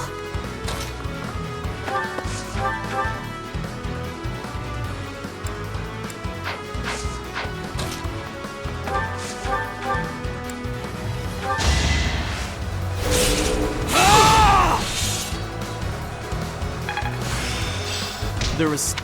E: There was...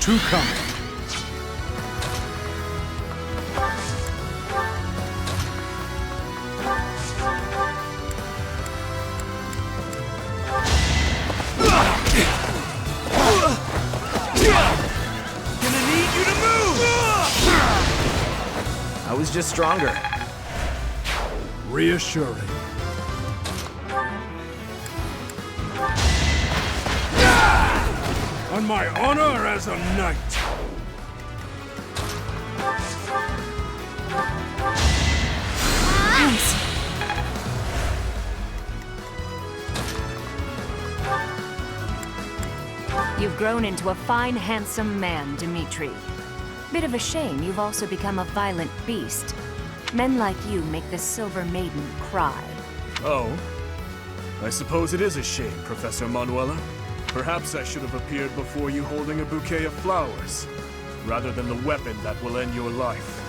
I: Two coming.
E: Gonna need you to move! I was just stronger.
I: Reassuring. On my honor as a knight.
A: Thanks.
M: You've grown into a fine, handsome man, Dimtri. Bit of a shame you've also become a violent beast. Men like you make the Silver Maiden cry.
B: Oh? I suppose it is a shame, Professor Manuela. Perhaps I should have appeared before you holding a bouquet of flowers, rather than the weapon that will end your life.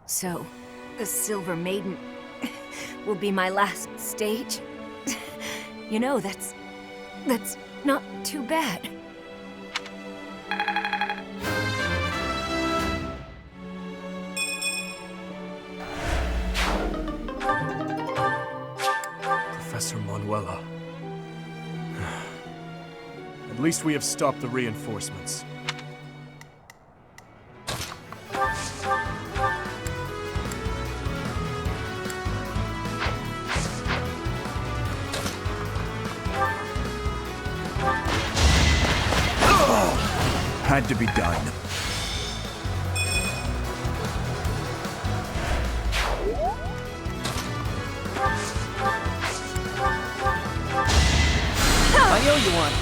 M: So, the Silver Maiden will be my last stage? You know, that's not too bad.
B: Professor Manuela. At least we have stopped the reinforcements.
C: Had to be done.
E: I owe you one.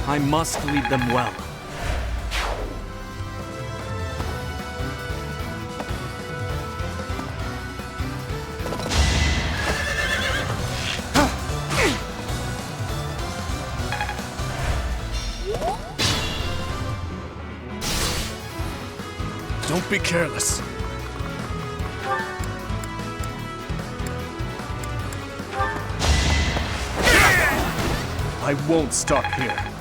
E: I must lead them well.
B: Don't be careless. I won't stop here.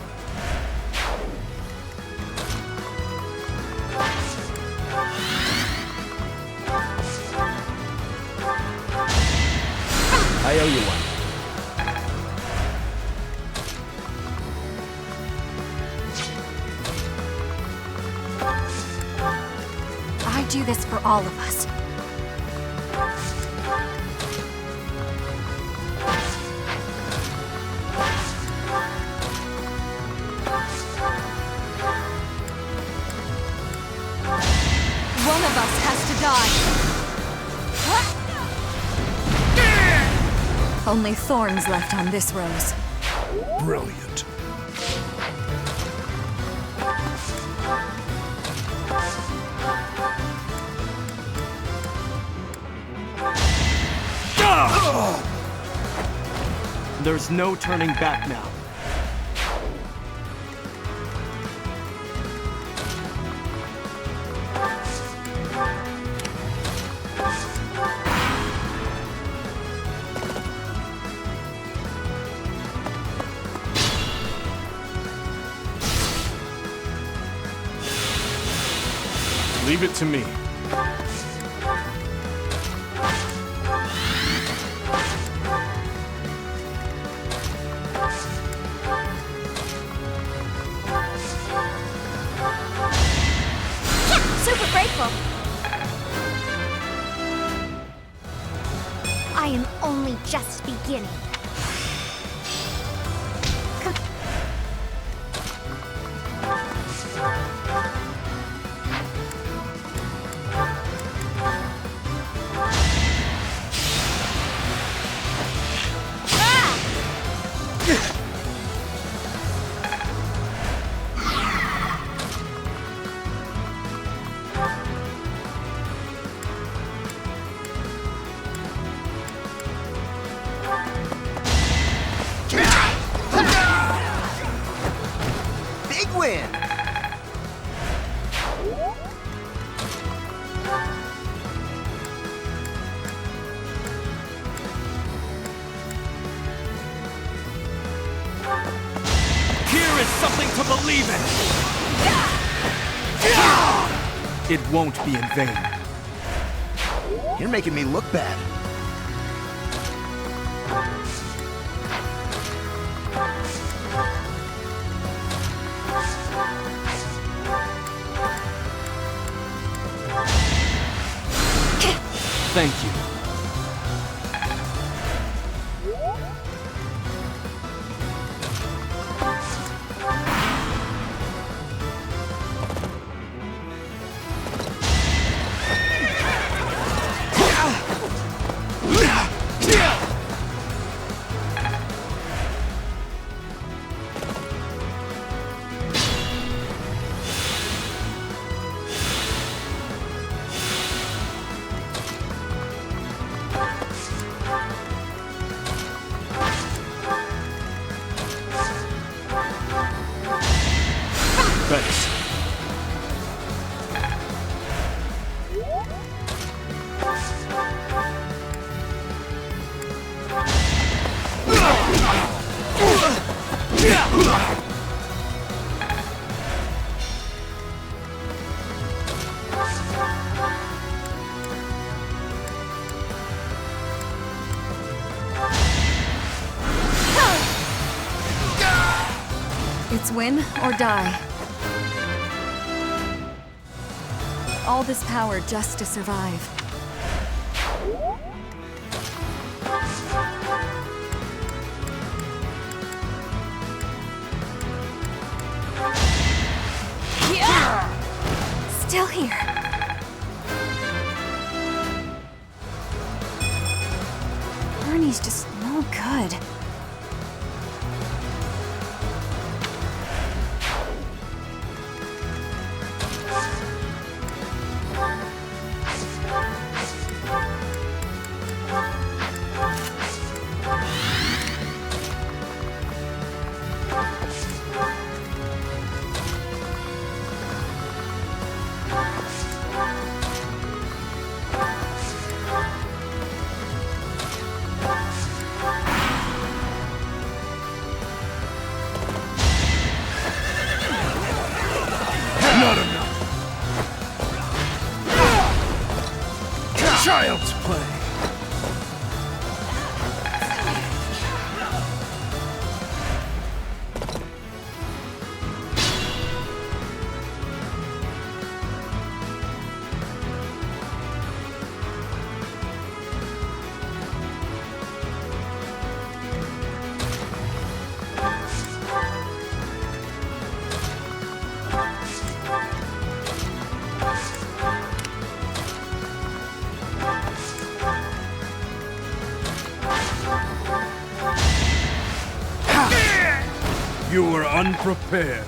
E: I owe you one.
A: I do this for all of us.
G: One of us has to die. Only thorns left on this rose.
I: Brilliant.
E: There's no turning back now.
B: Leave it to me.
K: Super grateful. I am only just beginning.
H: Big win!
J: Here is something to believe in!
E: It won't be in vain.
H: You're making me look bad.
E: Thank you. Thanks.
G: It's win or die. All this power just to survive. Still here. Bernie's just no good.
B: Not enough. Child's play. You were unprepared.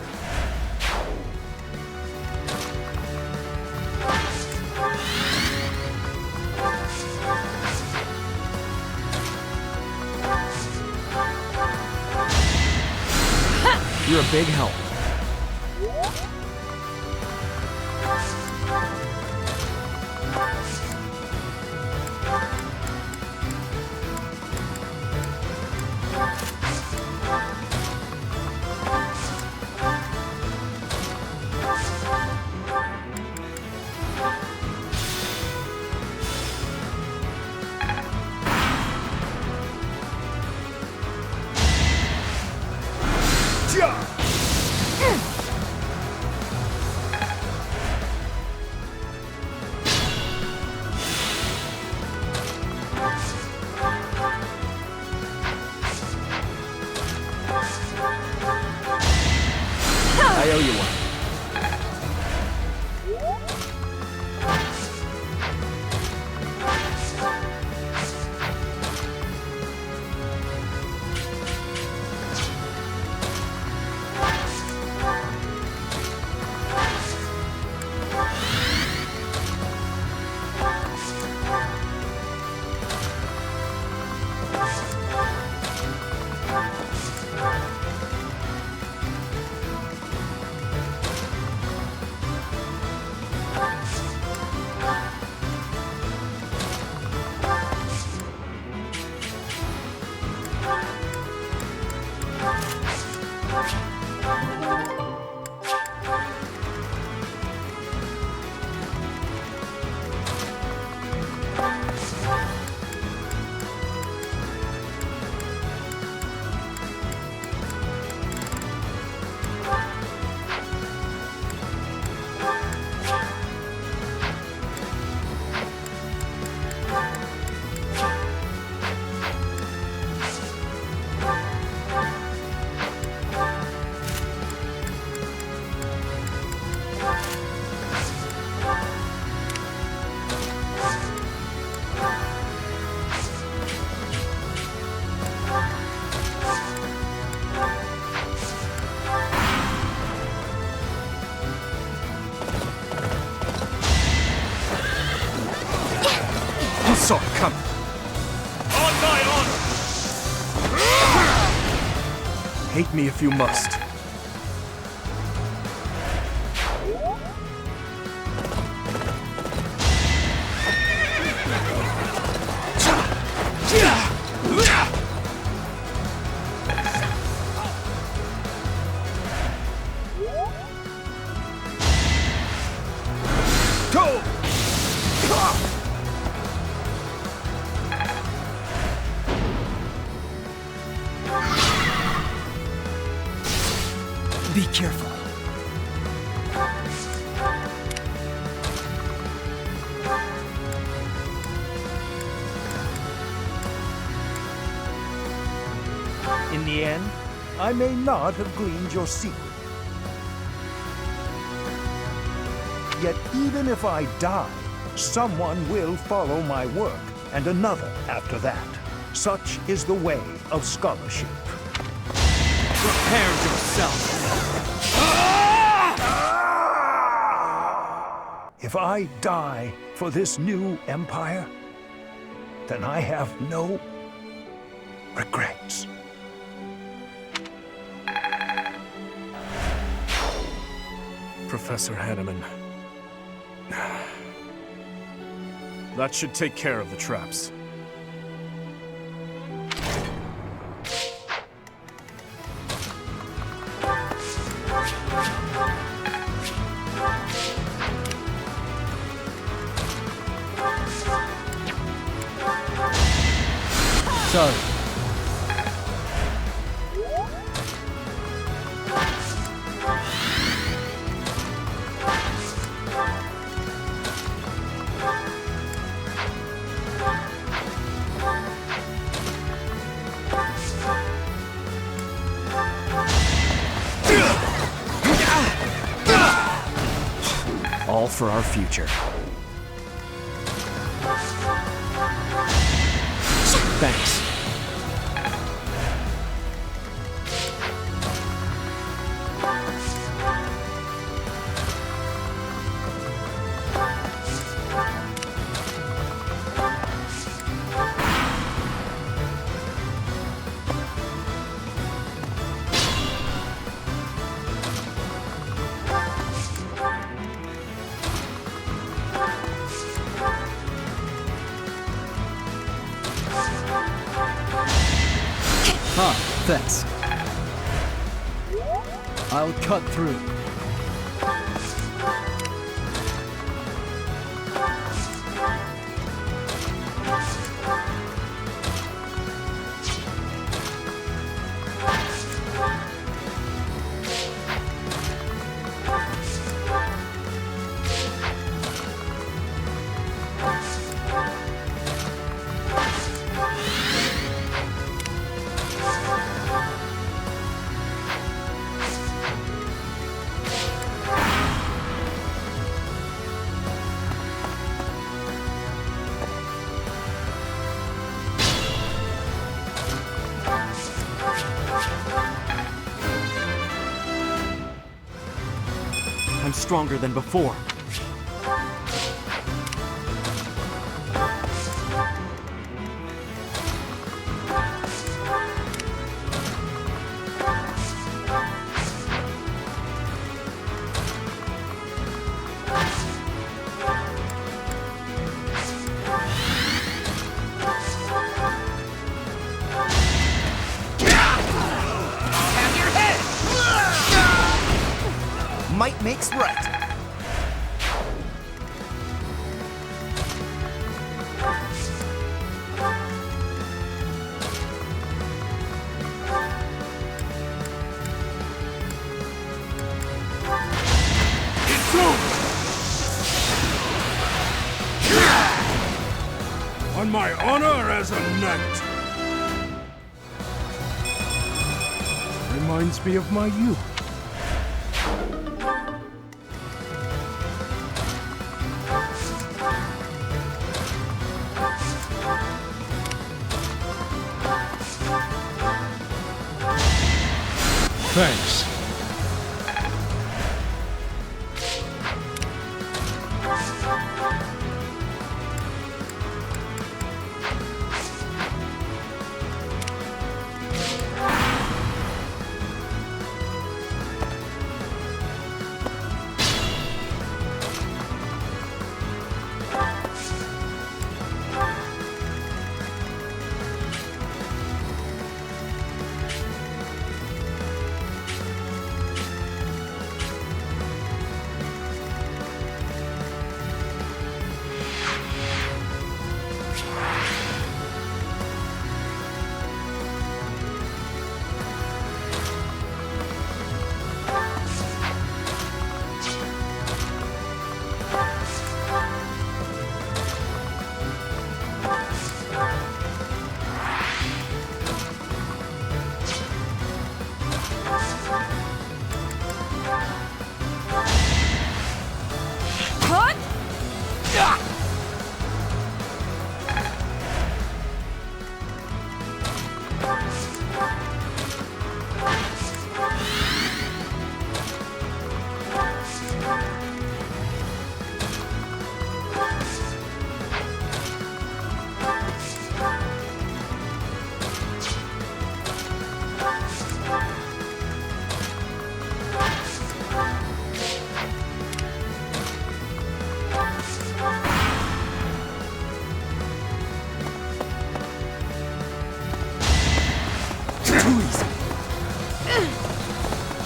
B: You're a big help. I owe you one. Saw it coming.
J: On my honor!
B: Hate me if you must.
D: Be careful.
I: In the end, I may not have gleaned your secret. Yet even if I die, someone will follow my work, and another after that. Such is the way of scholarship.
J: Prepare yourself!
I: If I die for this new empire, then I have no regrets.
B: Professor Hanneman. That should take care of the traps.
D: Sorry.
B: All for our future. Thanks.
D: Huh, thanks. I'll cut through.
J: I'm stronger than before.
H: Might makes right.
B: It's over! On my honor as a knight! Reminds me of my youth. Thanks.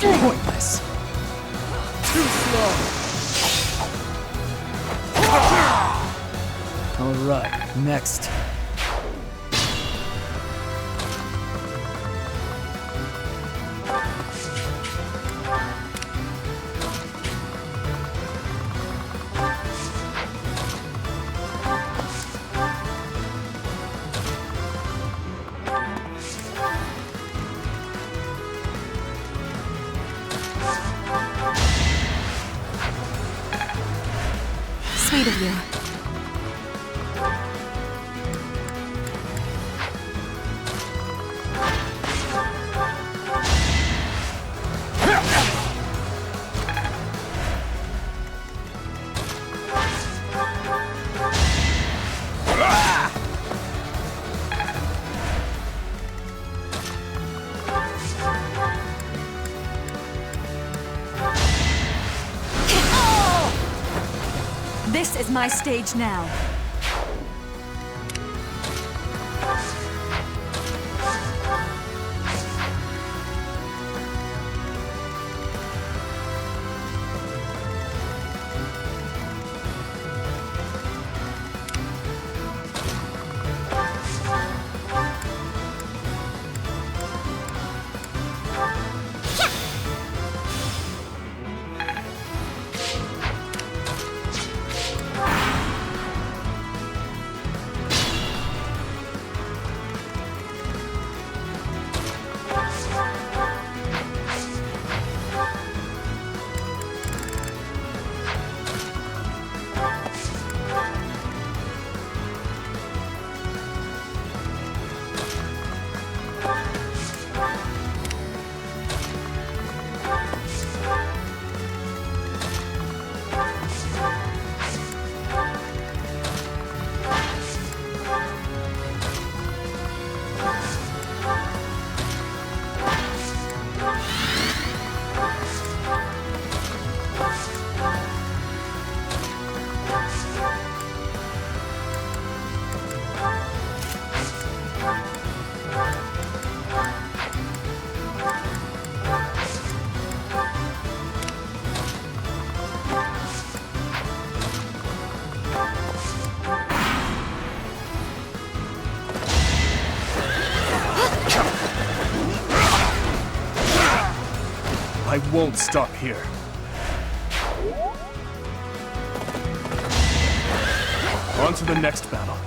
D: Pointless.
J: Too slow.
D: All right, next.
G: Sweet of you. This is my stage now.
B: I won't stop here. On to the next battle.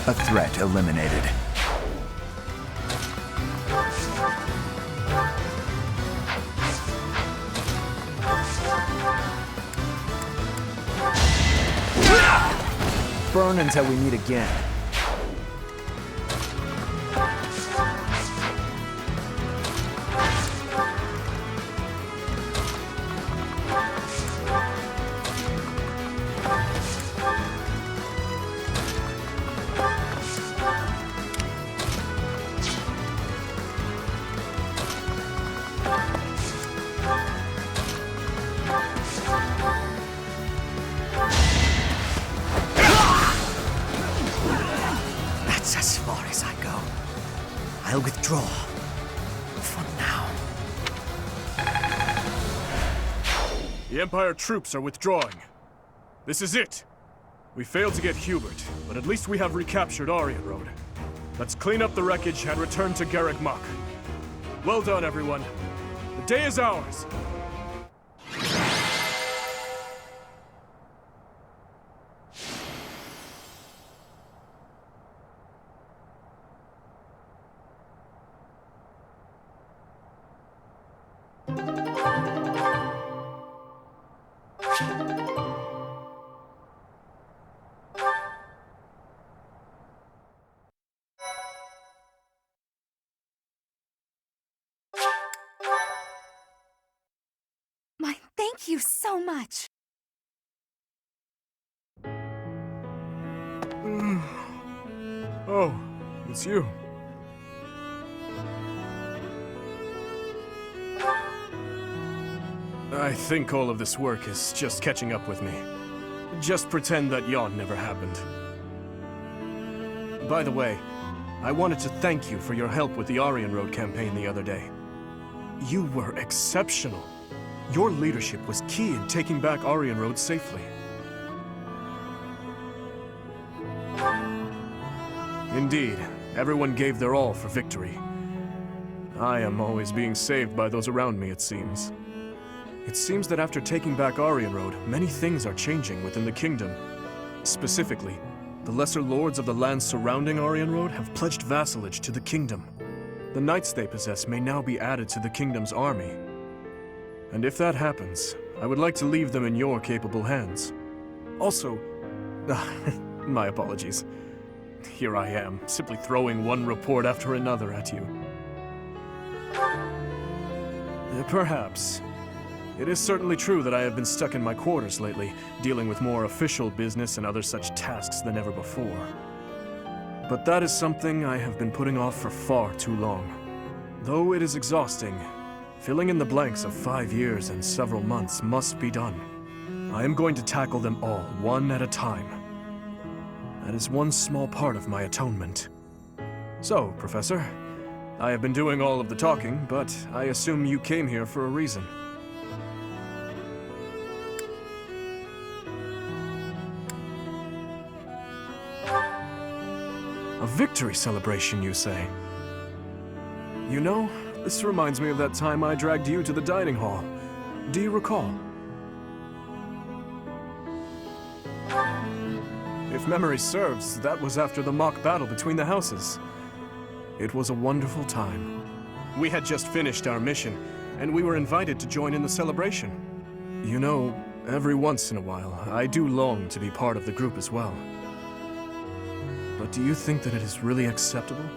C: A threat eliminated.
D: Burn until we meet again.
H: That's as far as I go. I'll withdraw. For now.
B: The Empire troops are withdrawing. This is it. We failed to get Hubert, but at least we have recaptured Aryan Road. Let's clean up the wreckage and return to Garrick Mach. Well done, everyone. The day is ours.
G: Thank you so much.
B: Oh, it's you. I think all of this work is just catching up with me. Just pretend that yawn never happened. By the way, I wanted to thank you for your help with the Aryan Road campaign the other day. You were exceptional. Your leadership was key in taking back Aryan Road safely. Indeed, everyone gave their all for victory. I am always being saved by those around me, it seems. It seems that after taking back Aryan Road, many things are changing within the kingdom. Specifically, the lesser lords of the lands surrounding Aryan Road have pledged vassalage to the kingdom. The knights they possess may now be added to the kingdom's army. And if that happens, I would like to leave them in your capable hands. Also, my apologies. Here I am, simply throwing one report after another at you. Perhaps. It is certainly true that I have been stuck in my quarters lately, dealing with more official business and other such tasks than ever before. But that is something I have been putting off for far too long. Though it is exhausting, filling in the blanks of 5 years and several months must be done. I am going to tackle them all, one at a time. That is one small part of my atonement. So, Professor, I have been doing all of the talking, but I assume you came here for a reason. A victory celebration, you say? You know, this reminds me of that time I dragged you to the dining hall. Do you recall? If memory serves, that was after the mock battle between the houses. It was a wonderful time. We had just finished our mission, and we were invited to join in the celebration. You know, every once in a while, I do long to be part of the group as well. But do you think that it is really acceptable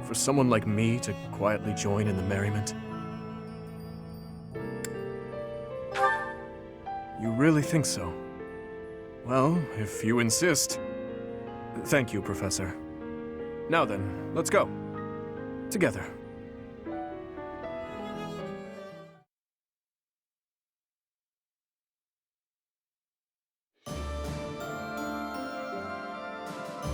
B: for someone like me to quietly join in the merriment? You really think so? Well, if you insist. Thank you, Professor. Now then, let's go. Together.